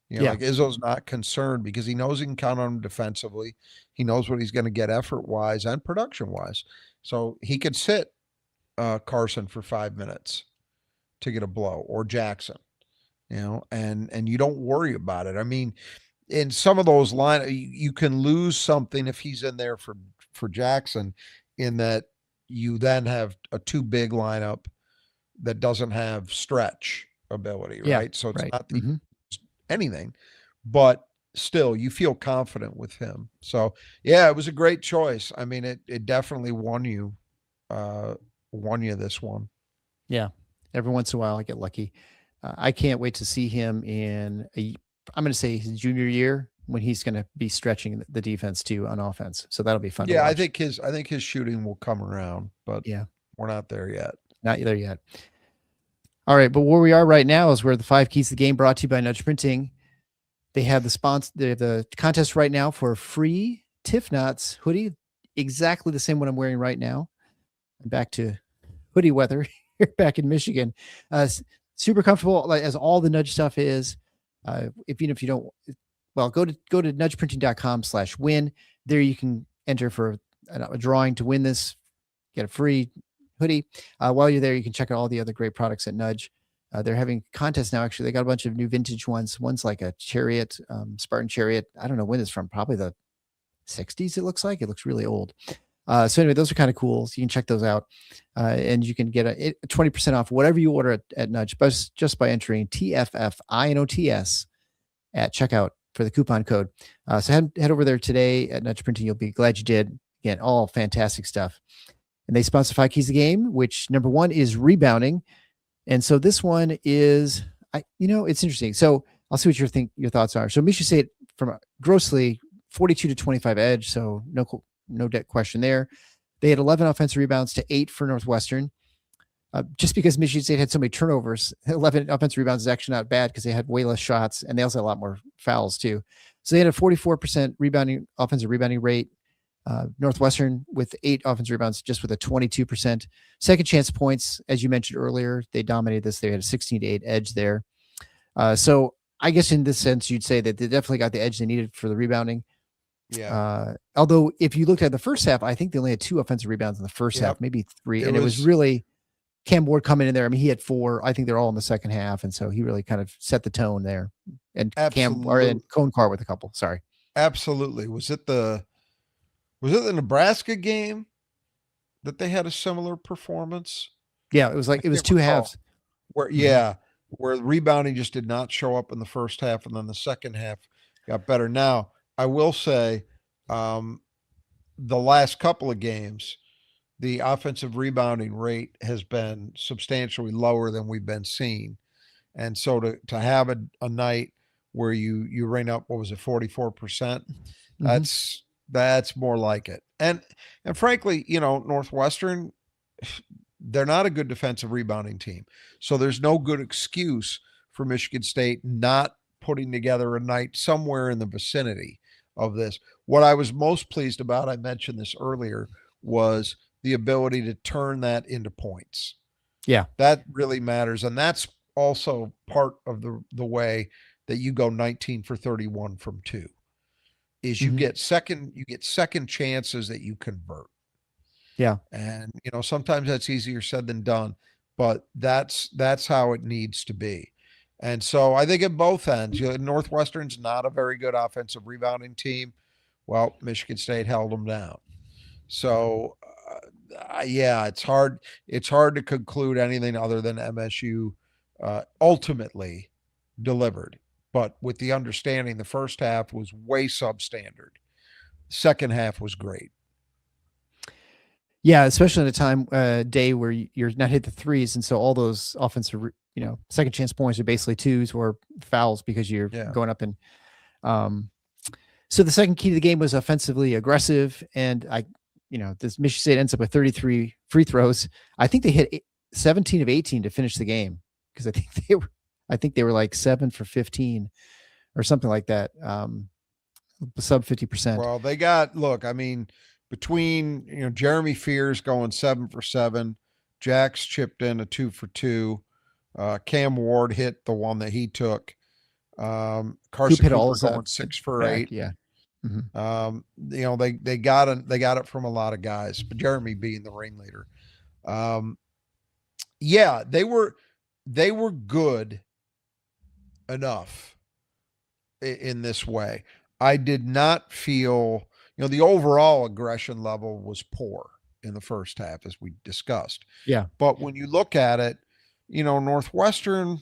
Yeah, Like Izzo's not concerned because he knows he can count on him defensively. He knows what he's going to get effort wise and production wise. So he could sit Carson for 5 minutes to get a blow or Jackson, and you don't worry about it. I mean, in some of those you can lose something if he's in there for Jackson, in that you then have a too big lineup that doesn't have stretch ability, yeah, right? So it's right. not that Hmm. anything, but still you feel confident with him. So yeah, it was a great choice. I mean, it definitely uh won you this one. Yeah, every once in a while I get lucky. I can't wait to see him I'm going to say his junior year when he's going to be stretching the defense too on offense. So that'll be fun to Yeah, I watch. think his shooting will come around, but Yeah, we're not there yet. not there yet. All right, but where we are right now is where the 5 keys to the game brought to you by Nudge Printing. They have the contest right now for a free Tiff Knots hoodie, exactly the same one I'm wearing right now. I'm back to hoodie weather here back in Michigan. Super comfortable, like as all the Nudge stuff is. Even if you don't, well, go to nudgeprinting.com/win. There you can enter for a drawing to win this, get a free hoodie. While you're there, you can check out all the other great products at Nudge. They're having contests now. Actually, they got a bunch of new vintage ones. One's like a Chariot, Spartan Chariot. I don't know when it's from. Probably the 60s. It looks like it looks really old. So anyway, those are kind of cool. So you can check those out, and you can get a 20% off whatever you order at Nudge, but just by entering TFFINOTS at checkout for the coupon code. So head over there today at Nudge Printing. You'll be glad you did. Again, all fantastic stuff. And they sponsor 5 Keys of the Game, which number 1 is rebounding. And so this one is, it's interesting. So I'll see what your thoughts are. So Michigan State from grossly 42 to 25 edge. So no question there. They had 11 offensive rebounds to 8 for Northwestern. Just because Michigan State had so many turnovers, 11 offensive rebounds is actually not bad because they had way less shots and they also had a lot more fouls too. So they had a 44% offensive rebounding rate. Northwestern with 8 offensive rebounds, just with a 22%. Second chance points, as you mentioned earlier, they dominated this. They had a 16-8 edge there. So I guess in this sense, you'd say that they definitely got the edge they needed for the rebounding. Yeah. Although if you looked at the first half, I think they only had 2 offensive rebounds in the first half, maybe 3. It was really Cam Ward coming in there. I mean, he had 4. I think they're all in the second half. And so he really kind of set the tone there. And Cone Carr with a couple. Sorry. Absolutely. Was it the Nebraska game that they had a similar performance? Yeah, it was 2 halves. Where rebounding just did not show up in the first half, and then the second half got better. Now, I will say, the last couple of games, the offensive rebounding rate has been substantially lower than we've been seeing. And so to have a night where you ring up, 44%, that's more like it. And frankly, Northwestern, they're not a good defensive rebounding team. So there's no good excuse for Michigan State not putting together a night somewhere in the vicinity of this. What I was most pleased about, I mentioned this earlier, was the ability to turn that into points. Yeah. That really matters. And that's also part of the way that you go 19 for 31 from 2. Is you get second chances that you convert. Yeah. And sometimes that's easier said than done, but that's how it needs to be. And so I think at both ends, Northwestern's not a very good offensive rebounding team. Well, Michigan State held them down. So it's hard to conclude anything other than MSU ultimately delivered. But with the understanding the first half was way substandard. Second half was great. Yeah, especially at a day where you're not hit the threes. And so all those offensive, second chance points are basically 2s or fouls because you're going up. And so the second key to the game was offensively aggressive. And this Michigan State ends up with 33 free throws. I think they hit 17 of 18 to finish the game because I think they were like 7 for 15 or something like that. Sub 50%. Well, between, Jeremy Fears going 7 for 7, Jax chipped in a 2 for 2. Cam Ward hit the one that he took. Carson Cooper going 6 for 8. Yeah. Mm-hmm. They got it from a lot of guys, but Jeremy being the ringleader. They were good enough in this way. I did not feel, the overall aggression level was poor in the first half, as we discussed. Yeah. But when you look at it, Northwestern,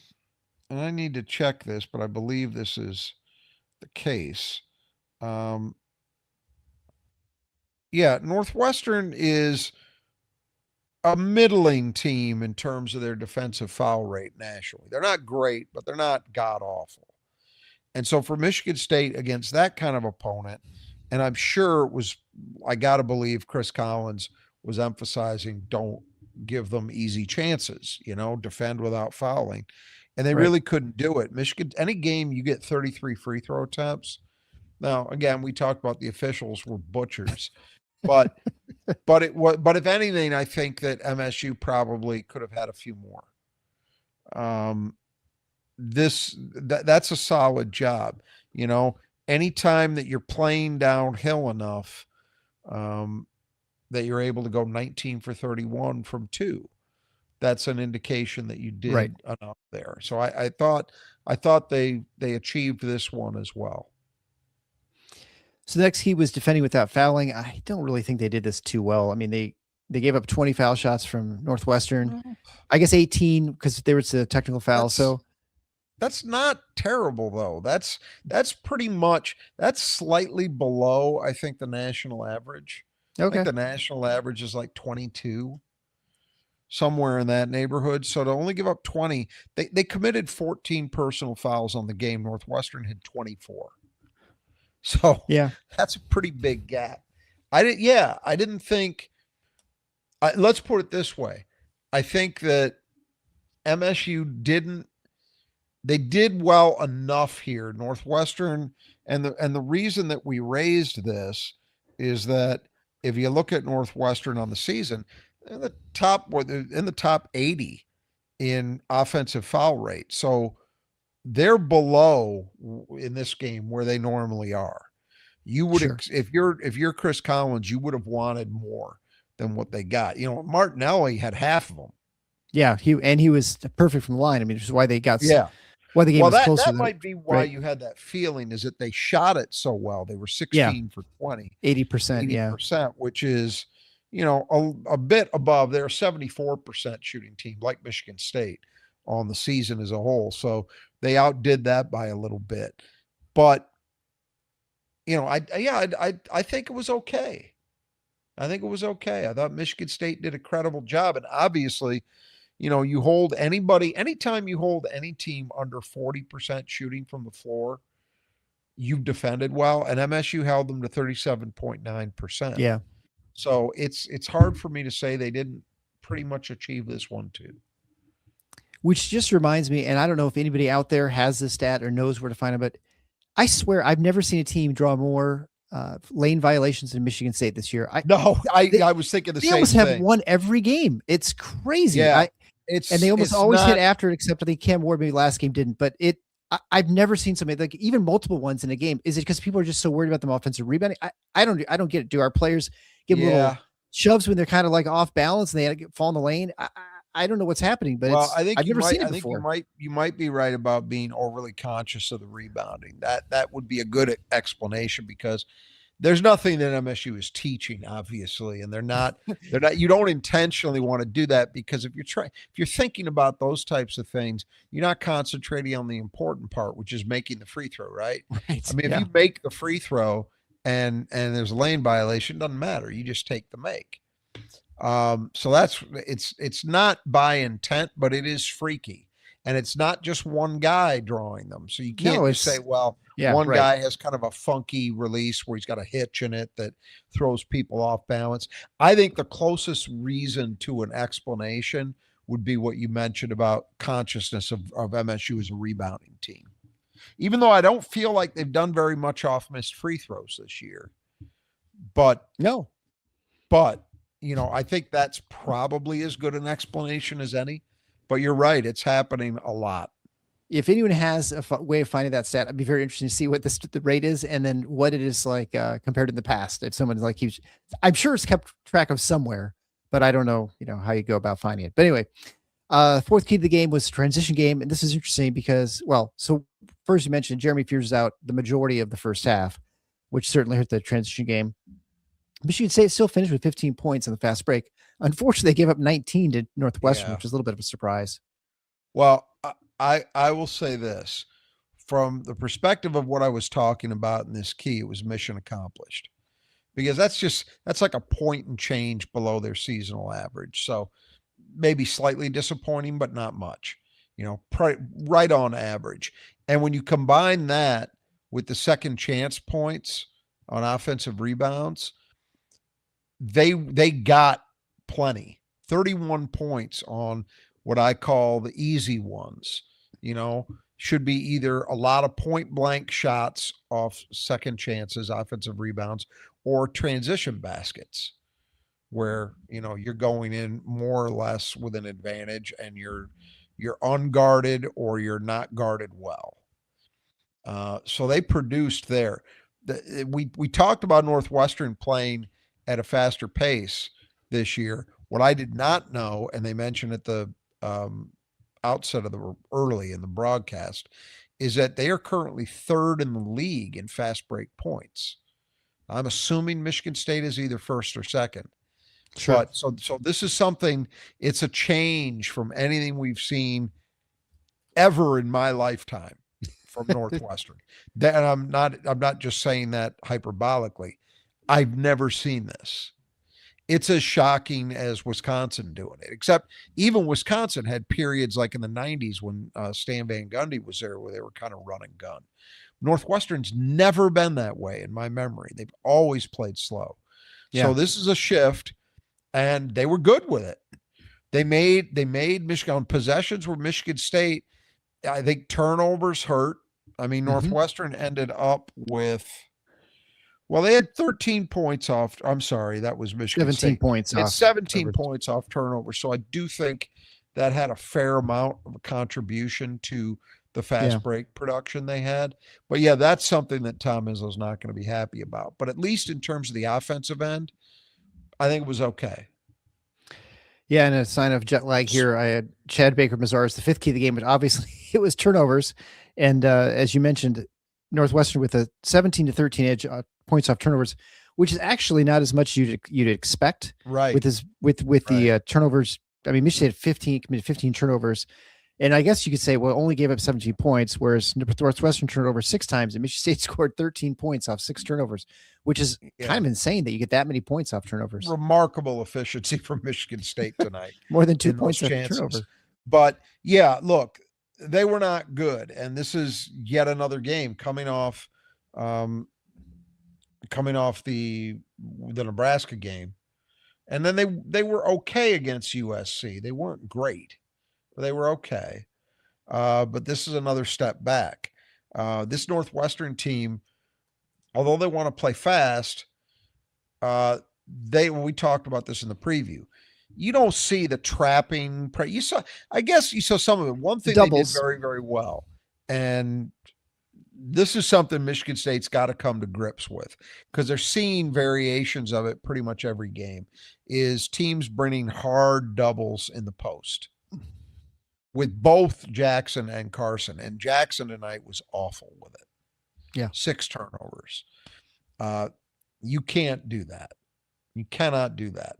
and I need to check this, but I believe this is the case. Northwestern is a middling team in terms of their defensive foul rate nationally. They're not great, but they're not god awful. And so for Michigan State against that kind of opponent, and I'm sure I got to believe Chris Collins was emphasizing, don't give them easy chances, defend without fouling. And they really couldn't do it. Michigan, any game you get 33 free throw attempts. Now, again, we talked about the officials were butchers, but if anything, I think that MSU probably could have had a few more. That's a solid job. Anytime that you're playing downhill enough, that you're able to go 19 for 31 from 2, that's an indication that you did enough there. So I thought they achieved this one as well. So the next key was defending without fouling. I don't really think they did this too well. I mean, they gave up 20 foul shots from Northwestern. I guess 18 because there was a technical foul. So That's not terrible though. That's pretty much that's slightly below, I think, the national average. I think Okay. the national average is like 22, somewhere in that neighborhood. So to only give up 20, they committed 14 personal fouls on the game. Northwestern had 24. So Yeah. that's a pretty big gap. I didn't think let's put it this way. I think that MSU didn't they did well enough here. Northwestern, and the reason that we raised this is that if you look at Northwestern on the season, in the top 80 in offensive foul rate. So they're below in this game where they normally are. You would Sure. if you're Chris Collins, you would have wanted more than what they got. Martinelli had half of them. Yeah. He was perfect from the line. I mean, which is why they got Yeah. why the game Well, was that closer that than might be why right. you had that feeling is that they shot it so well. They were Yeah. 16 for 20, 80%. Yeah. 80%, which is, a bit above. They're a 74% shooting team like Michigan State on the season as a whole. So they outdid that by a little bit. But, I think it was okay. I think it was okay. I thought Michigan State did a credible job. And obviously, you hold anytime you hold any team under 40% shooting from the floor, you've defended well. And MSU held them to 37.9%. Yeah. So it's hard for me to say they didn't pretty much achieve this one too. Which just reminds me, and I don't know if anybody out there has this stat or knows where to find it, but I swear I've never seen a team draw more lane violations in Michigan State this year. No, They, I was thinking the they same almost have thing. won every game. It's crazy. Yeah. And they almost it's always not, hit after it, except I think Cam Ward maybe last game didn't. But I've never seen something like even multiple ones in a game. Is it because people are just so worried about them offensive rebounding? I don't get it. Do our players give them little yeah. shoves when they're kind of like off balance and they fall in the lane? I don't know what's happening, but Well, I've never seen it before. you might be right about being overly conscious of the rebounding. That would be a good explanation because there's nothing that MSU is teaching, obviously, and they're not. You don't intentionally want to do that because if you're thinking about those types of things, you're not concentrating on the important part, which is making the free throw, right? Right. I mean, if you make the free throw and there's a lane violation, it doesn't matter. You just take the make. So it's not by intent, but it is freaky. And it's not just one guy drawing them. So you can't just say, well, one guy has kind of a funky release where he's got a hitch in it that throws people off balance. I think the closest reason to an explanation would be what you mentioned about consciousness of MSU as a rebounding team. Even though I don't feel like they've done very much off missed free throws this year. But I think that's probably as good an explanation as any. But you're right. It's happening a lot. If anyone has a way of finding that stat, I'd be very interested to see what the rate is and then what it is like compared to the past. If someone's like keeps, I'm sure it's kept track of somewhere, but I don't know, how you go about finding it. But anyway, fourth key to the game was transition game. And this is interesting because, so first you mentioned Jeremy Fears out the majority of the first half, which certainly hurt the transition game. Michigan State still finished with 15 points in the fast break. Unfortunately, they gave up 19 to Northwestern, which is a little bit of a surprise. Well, I will say this. From the perspective of what I was talking about in this key, it was mission accomplished. Because that's like a point and change below their seasonal average. So maybe slightly disappointing, but not much. Right on average. And when you combine that with the second chance points on offensive rebounds, they got plenty. 31 points on what I call the easy ones. Should be either a lot of point blank shots off second chances, offensive rebounds, or transition baskets where, you're going in more or less with an advantage and you're unguarded or you're not guarded well. So they produced there. We talked about Northwestern playing at a faster pace this year. What I did not know, and they mentioned at the outset of the early in the broadcast, is that they are currently third in the league in fast break points. I'm assuming Michigan State is either first or second. Sure. But so this is something, it's a change from anything we've seen ever in my lifetime from Northwestern. That I'm not just saying that hyperbolically. I've never seen this. It's as shocking as Wisconsin doing it, except even Wisconsin had periods like in the 90s when Stan Van Gundy was there where they were kind of run and gun. Northwestern's never been that way in my memory. They've always played slow. Yeah. So this is a shift, and they were good with it. They made Michigan possessions where Michigan State, I think turnovers hurt. I mean, Northwestern ended up with, well, they had 13 points off. I'm sorry, that was Michigan 17 State. points It's off. 17 points off turnover. So I do think that had a fair amount of a contribution to the fast break production they had. But yeah, that's something that Tom Izzo's not going to be happy about. But at least in terms of the offensive end, I think it was okay. Yeah, and a sign of jet lag here. I had Chad Baker Mazars, the fifth key of the game, but obviously it was turnovers. And as you mentioned, Northwestern with a 17 to 13 edge points off turnovers, which is actually not as much you'd expect. Right. With the turnovers. I mean, Michigan had committed 15 turnovers. And I guess you could say, well, only gave up 17 points, whereas Northwestern turned over 6 times, and Michigan State scored 13 points off 6 turnovers, which is kind of insane that you get that many points off turnovers. Remarkable efficiency from Michigan State tonight. More than 2 points off turnover. But yeah, look, they were not good, and this is yet another game coming off the Nebraska game, and then they were okay against USC. They weren't great. They were okay. But this is another step back. This Northwestern team, although they want to play fast, we talked about this in the preview. You don't see the trapping. I guess you saw some of it. One thing Doubles. They did very, very well. And this is something Michigan State's got to come to grips with, because they're seeing variations of it pretty much every game, is teams bringing hard doubles in the post with both Jackson and Carson. And Jackson tonight was awful with it. Yeah. 6 turnovers. You can't do that. You cannot do that.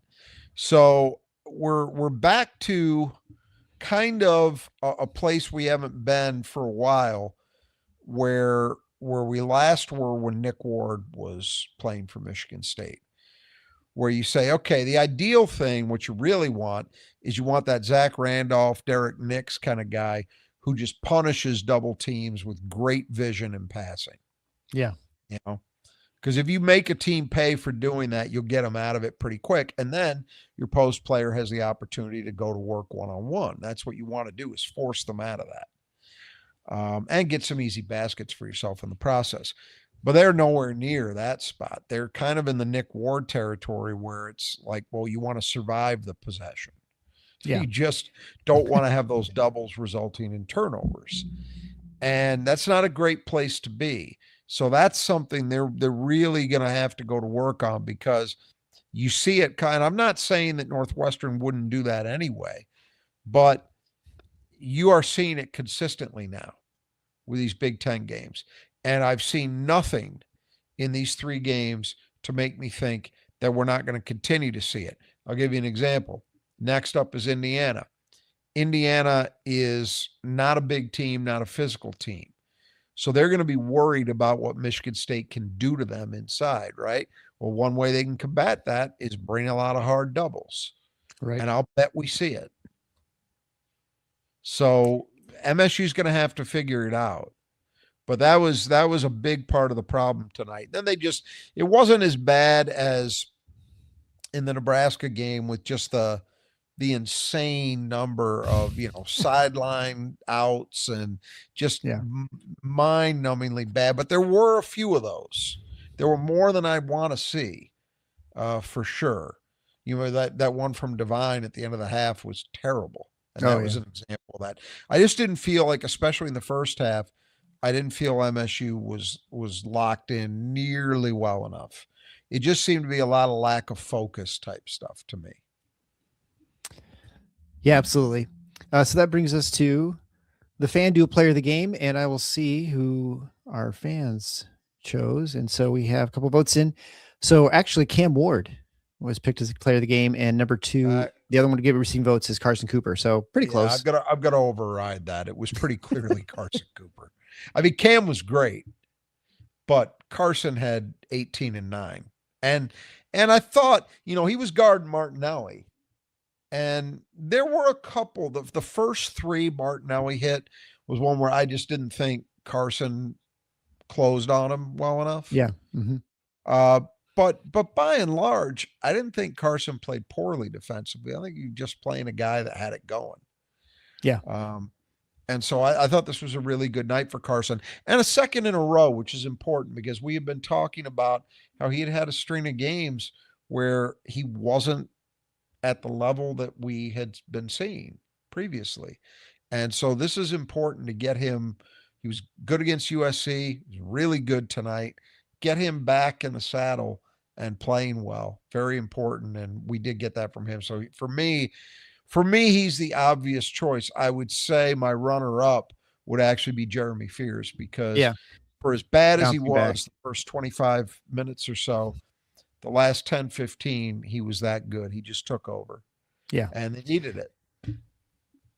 So we're back to kind of a place we haven't been for a while, where we last were when Nick Ward was playing for Michigan State, where you say, okay, the ideal thing, what you really want is you want that Zach Randolph, Derek Nix kind of guy who just punishes double teams with great vision and passing. Yeah. You know, because if you make a team pay for doing that, you'll get them out of it pretty quick. And then your post player has the opportunity to go to work one-on-one. That's what you want to do, is force them out of that. And get some easy baskets for yourself in the process. But they're nowhere near that spot. They're kind of in the Nick Ward territory, where it's like, well, you want to survive the possession. Yeah. You just don't want to have those doubles resulting in turnovers. And that's not a great place to be. So that's something they're really going to have to go to work on, because you see it I'm not saying that Northwestern wouldn't do that anyway, but you are seeing it consistently now with these Big Ten games. And I've seen nothing in these 3 games to make me think that we're not going to continue to see it. I'll give you an example. Next up is Indiana. Indiana is not a big team, not a physical team. So they're going to be worried about what Michigan State can do to them inside, right? Well, one way they can combat that is bring a lot of hard doubles. Right. And I'll bet we see it. So MSU is going to have to figure it out. But that was a big part of the problem tonight. Then it wasn't as bad as in the Nebraska game with just the insane number of, sideline outs and just mind-numbingly bad. But there were a few of those. There were more than I want to see, for sure. That one from Devine at the end of the half was terrible. And that was an example of that. I just didn't feel like, especially in the first half, I didn't feel MSU was locked in nearly well enough. It just seemed to be a lot of lack of focus type stuff to me. Yeah, absolutely. So that brings us to the Fanduel player of the game, and I will see who our fans chose. And so we have a couple votes in. So actually, Cam Ward was picked as the player of the game, and number 2, The other one to give receiving votes is Carson Cooper. So pretty close. I've got to override that. It was pretty clearly Carson Cooper. I mean, Cam was great, but Carson had 18 and 9. And I thought, he was guarding Martinelli. And there were a couple. The first 3 Martinelli hit was one where I just didn't think Carson closed on him well enough. Yeah. Mm-hmm. But by and large, I didn't think Carson played poorly defensively. I think he was just playing a guy that had it going. Yeah. And so I thought this was a really good night for Carson, and a second in a row, which is important because we have been talking about how he had a string of games where he wasn't at the level that we had been seeing previously. And so this is important to get him. He was good against USC. He was really good tonight. Get him back in the saddle and playing well. Very important. And we did get that from him. So for me, he's the obvious choice. I would say my runner-up would actually be Jeremy Fears because for as bad as he was the first 25 minutes or so, the last 10, 15, he was that good. He just took over. Yeah. And they needed it.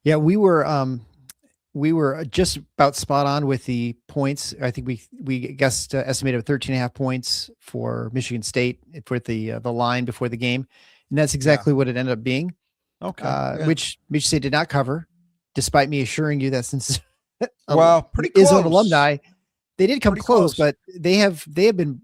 Yeah, we were just about spot on with the points. I think we guessed estimated 13.5 points for Michigan State for the line before the game. And that's exactly what it ended up being. Okay. Which Michigan State did not cover, despite me assuring you that since pretty close. Izzo alumni, they did come Pretty close, but they have been.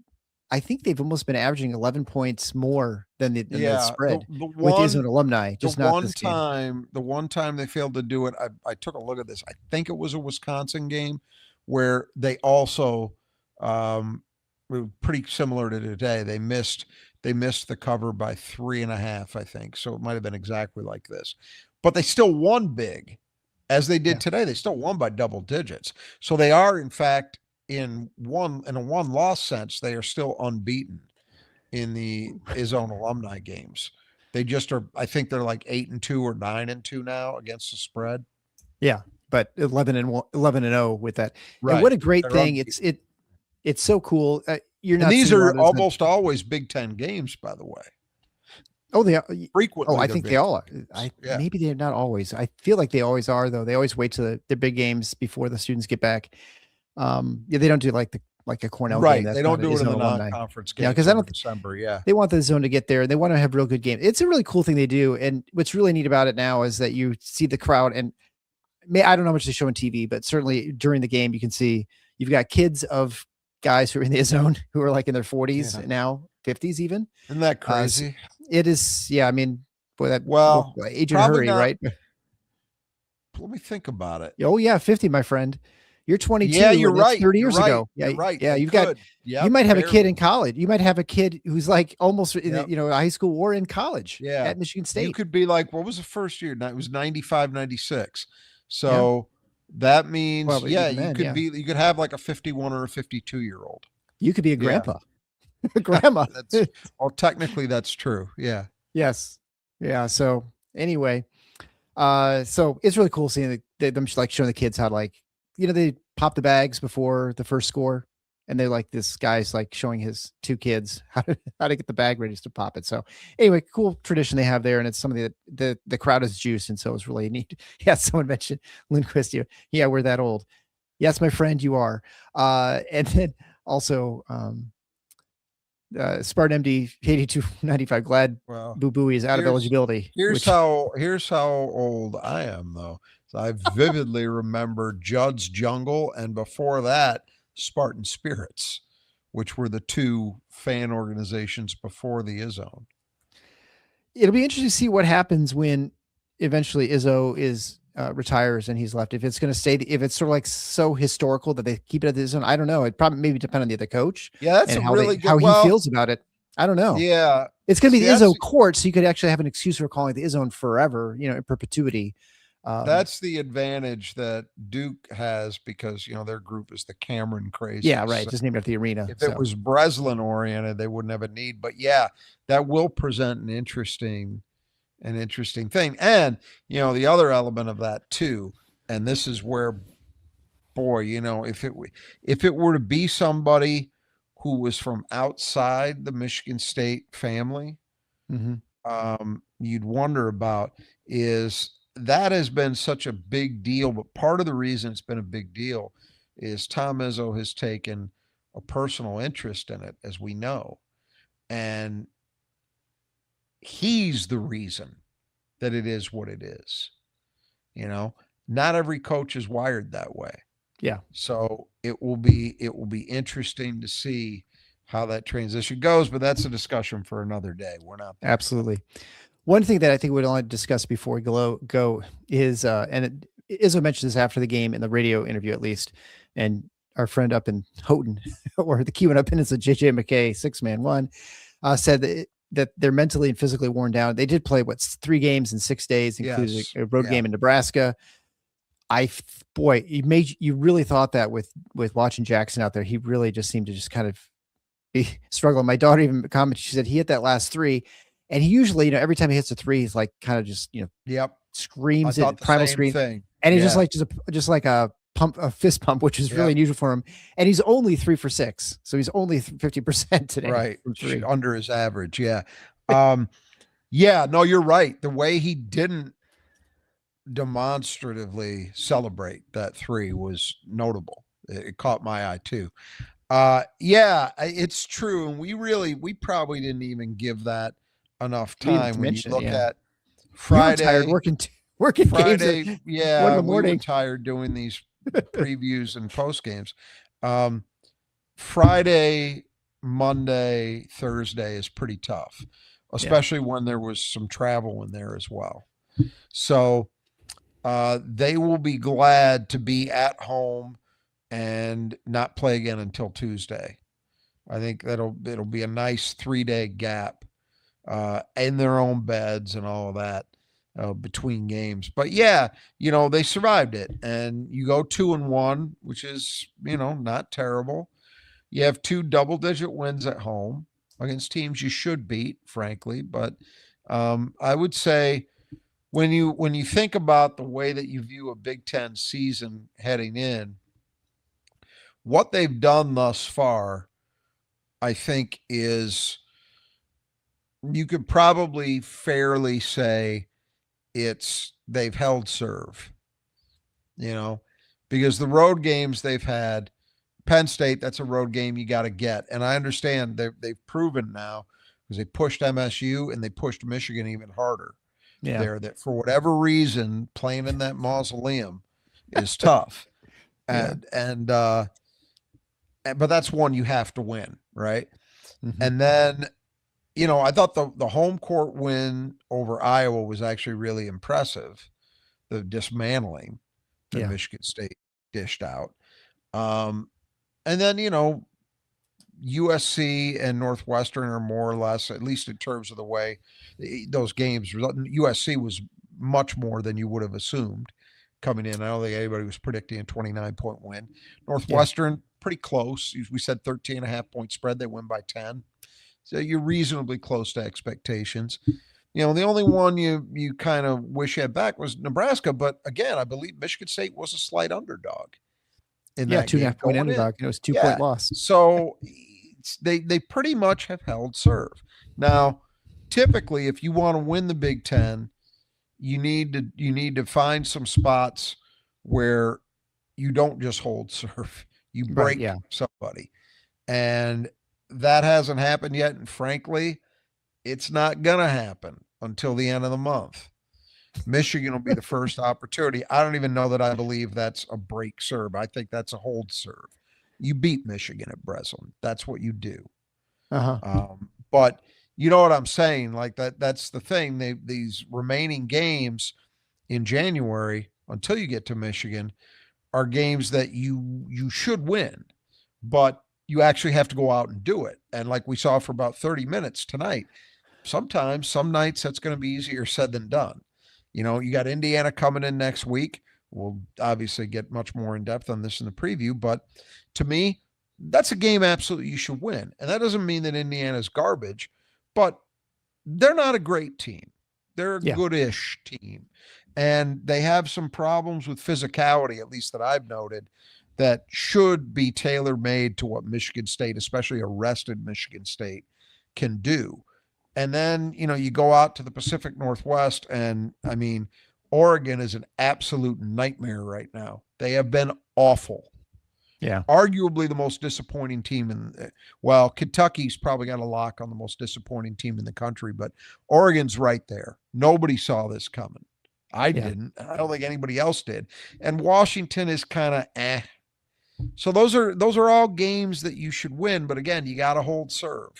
I think they've almost been averaging 11 points more than the spread with Izzo alumni. Just not this game. The one time they failed to do it, I took a look at this. I think it was a Wisconsin game where they also were pretty similar to today. They missed the cover by 3.5, I think. So it might have been exactly like this, but they still won big, as they did today. They still won by double digits. So they are, in fact, in a one-loss sense, they are still unbeaten in the Izzo alumni games. They just are. I think they're like 8-2 or 9-2 now against the spread. Yeah, but 11-0 with that. Right. And what a great thing! It's so cool. You're not. And these are almost always Big Ten games, by the way. Oh, they are frequently. Oh, I think they all are. Maybe they're not always. I feel like they always are, though. They always wait till the big games before the students get back. They don't do like a Cornell game. They don't do it in the non-conference game. Because I don't December. They want the zone to get there. They want to have real good games. It's a really cool thing they do. And what's really neat about it now is that you see the crowd, and I don't know how much they show on TV, but certainly during the game you can see you've got kids of guys who are in the zone who are like in their 40s now, 50s even. Isn't that crazy? It is. Yeah, I mean, boy, that age in a hurry, right? Let me think about it. Oh yeah, 50, my friend. You're 22. Yeah, you're right. 30 years ago. Yeah, you're right. Yeah, you might have a kid in college. You might have a kid who's like almost in high school or in college. Yeah, at Michigan State. You could be like, what was the first year? It was 95, 96. So that means you could have like a 51 or a 52-year-old. You could be a grandpa, a grandma. Technically that's true. Yeah. Yes. Yeah. So anyway, so it's really cool seeing them like showing the kids how to they pop the bags before the first score, and they're like, this guy's like showing his 2 kids how to get the bag ready to pop it. So anyway, cool tradition they have there, and it's something that the crowd is juiced, and so it's really neat. Yeah, someone mentioned Lindquist. Yeah, we're that old. Yes, my friend, you are. And then also Spartan MD 8295. Glad Boo Booey is out of eligibility. Here's how old I am, though. I vividly remember Judd's Jungle, and before that, Spartan Spirits, which were the 2 fan organizations before the Izzo. It'll be interesting to see what happens when eventually Izzo retires and he's left. If it's going to stay, if it's sort of like so historical that they keep it at the Izzo, I don't know. It probably maybe depend on the other coach. Yeah, that's and how he feels about it. I don't know. Yeah, it's going to be the Izzo court, so you could actually have an excuse for calling it the Izzo forever, in perpetuity. That's the advantage that Duke has because, their group is the Cameron Crazy. Yeah, right. Just named after the arena. If it was Breslin oriented, they wouldn't have a need. But yeah, that will present an interesting thing. And, the other element of that too, and this is where, boy, if it were to be somebody who was from outside the Michigan State family, you'd wonder about is that has been such a big deal. But part of the reason it's been a big deal is Tom Izzo has taken a personal interest in it, as we know. And he's the reason that it is what it is. You know, not every coach is wired that way. Yeah. So it will be interesting to see how that transition goes, but that's a discussion for another day. We're not there. Absolutely. One thing that I think we'd only discuss before we go is, Izzo mentioned this after the game in the radio interview, at least, and our friend up in Houghton, or the key one up in is a JJ McKay 6-man one, said that they're mentally and physically worn down. They did play 3 games in 6 days, including Yes. a road Yeah. game in Nebraska. You really thought that with watching Jackson out there. He really just seemed to just kind of be struggling. My daughter even commented, she said he hit that last 3, and he usually, every time he hits a 3, he's like kind of just, Yep. I screams thought it, the primal same scream, thing. and he's Yeah. just like a pump, a fist pump, which is really Yep. unusual for him. And he's only 3 for 6, so he's only 50% today. Right. from 3. Under his average. Yeah. Yeah, no, you're right. The way he didn't demonstratively celebrate that 3 was notable. It caught my eye too. Yeah, it's true. And we probably didn't even give that enough We didn't time when you mention it, look yeah. at You were tired Friday. working games at Friday, 1 yeah, in the we were morning. tired doing these previews and post games. Friday, Monday, Thursday is pretty tough, especially when there was some travel in there as well. So they will be glad to be at home and not play again until Tuesday. I think it'll be a nice 3-day gap in their own beds and all of that between games. But yeah, they survived it, and you go 2-1, which is not terrible. You have 2 double-digit wins at home against teams you should beat, frankly. But I would say when you think about the way that you view a Big Ten season heading in, what they've done thus far, I think, is you could probably fairly say they've held serve, because the road games they've had, Penn State, that's a road game you got to get. And I understand they've proven now, because they pushed MSU and they pushed Michigan even harder. Yeah. There, that for whatever reason, playing in that mausoleum is tough. Yeah. But that's one you have to win, right? Mhm. And then, I thought the home court win over Iowa was actually really impressive. The dismantling that Michigan State dished out. And then, USC and Northwestern are more or less, at least in terms of the way those games, USC was much more than you would have assumed coming in. I don't think anybody was predicting a 29-point win. Northwestern, pretty close. We said 13.5-point spread. They win by 10. So you're reasonably close to expectations. The only one you kind of wish you had back was Nebraska. But again, I believe Michigan State was a slight underdog in that 2.5-point game underdog. It was 2-point loss. So they pretty much have held serve. Now, typically, if you want to win the Big Ten, you need to find some spots where you don't just hold serve. You break somebody. And that hasn't happened yet. And frankly, it's not going to happen until the end of the month. Michigan will be the first opportunity. I don't even know that I believe that's a break serve. I think that's a hold serve. You beat Michigan at Breslin. That's what you do. But you know what I'm saying? Like that's the thing. These remaining games in January until you get to Michigan are games that you should win, but you actually have to go out and do it. And like we saw for about 30 minutes tonight, some nights that's going to be easier said than done. You got Indiana coming in next week. We'll obviously get much more in depth on this in the preview, but to me, that's a game absolutely you should win. And that doesn't mean that Indiana's garbage, but they're not a great team. They're a good-ish team. And they have some problems with physicality, at least that I've noted, that should be tailor-made to what Michigan State, especially a rested Michigan State, can do. And then, you go out to the Pacific Northwest, and I mean, Oregon is an absolute nightmare right now. They have been awful. Yeah. Arguably the most disappointing team well, Kentucky's probably got a lock on the most disappointing team in the country, but Oregon's right there. Nobody saw this coming. I didn't. I don't think anybody else did. And Washington is kind of So those are all games that you should win, but again, you got to hold serve,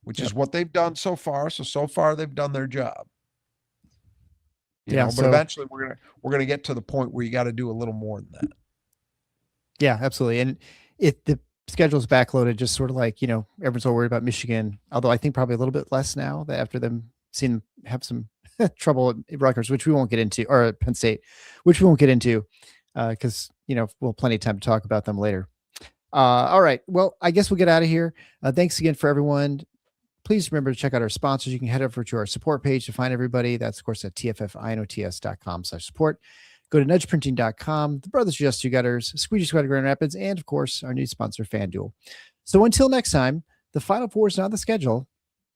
which is what they've done so far. So far they've done their job. But eventually we're gonna get to the point where you got to do a little more than that. Yeah, absolutely. And the schedule's backloaded, just sort of like, everyone's all worried about Michigan, although I think probably a little bit less now that after them seeing them have some trouble at Rutgers, which we won't get into, or at Penn State, which we won't get into because, we'll have plenty of time to talk about them later. All right. Well, I guess we'll get out of here. Thanks again for everyone. Please remember to check out our sponsors. You can head over to our support page to find everybody. That's, of course, at tffinots.com/support. Go to nudgeprinting.com, the Brothers Just Two Gutters, Squeegee Squad of Grand Rapids, and, of course, our new sponsor, Fanduel. So until next time, the Final Four is not on the schedule,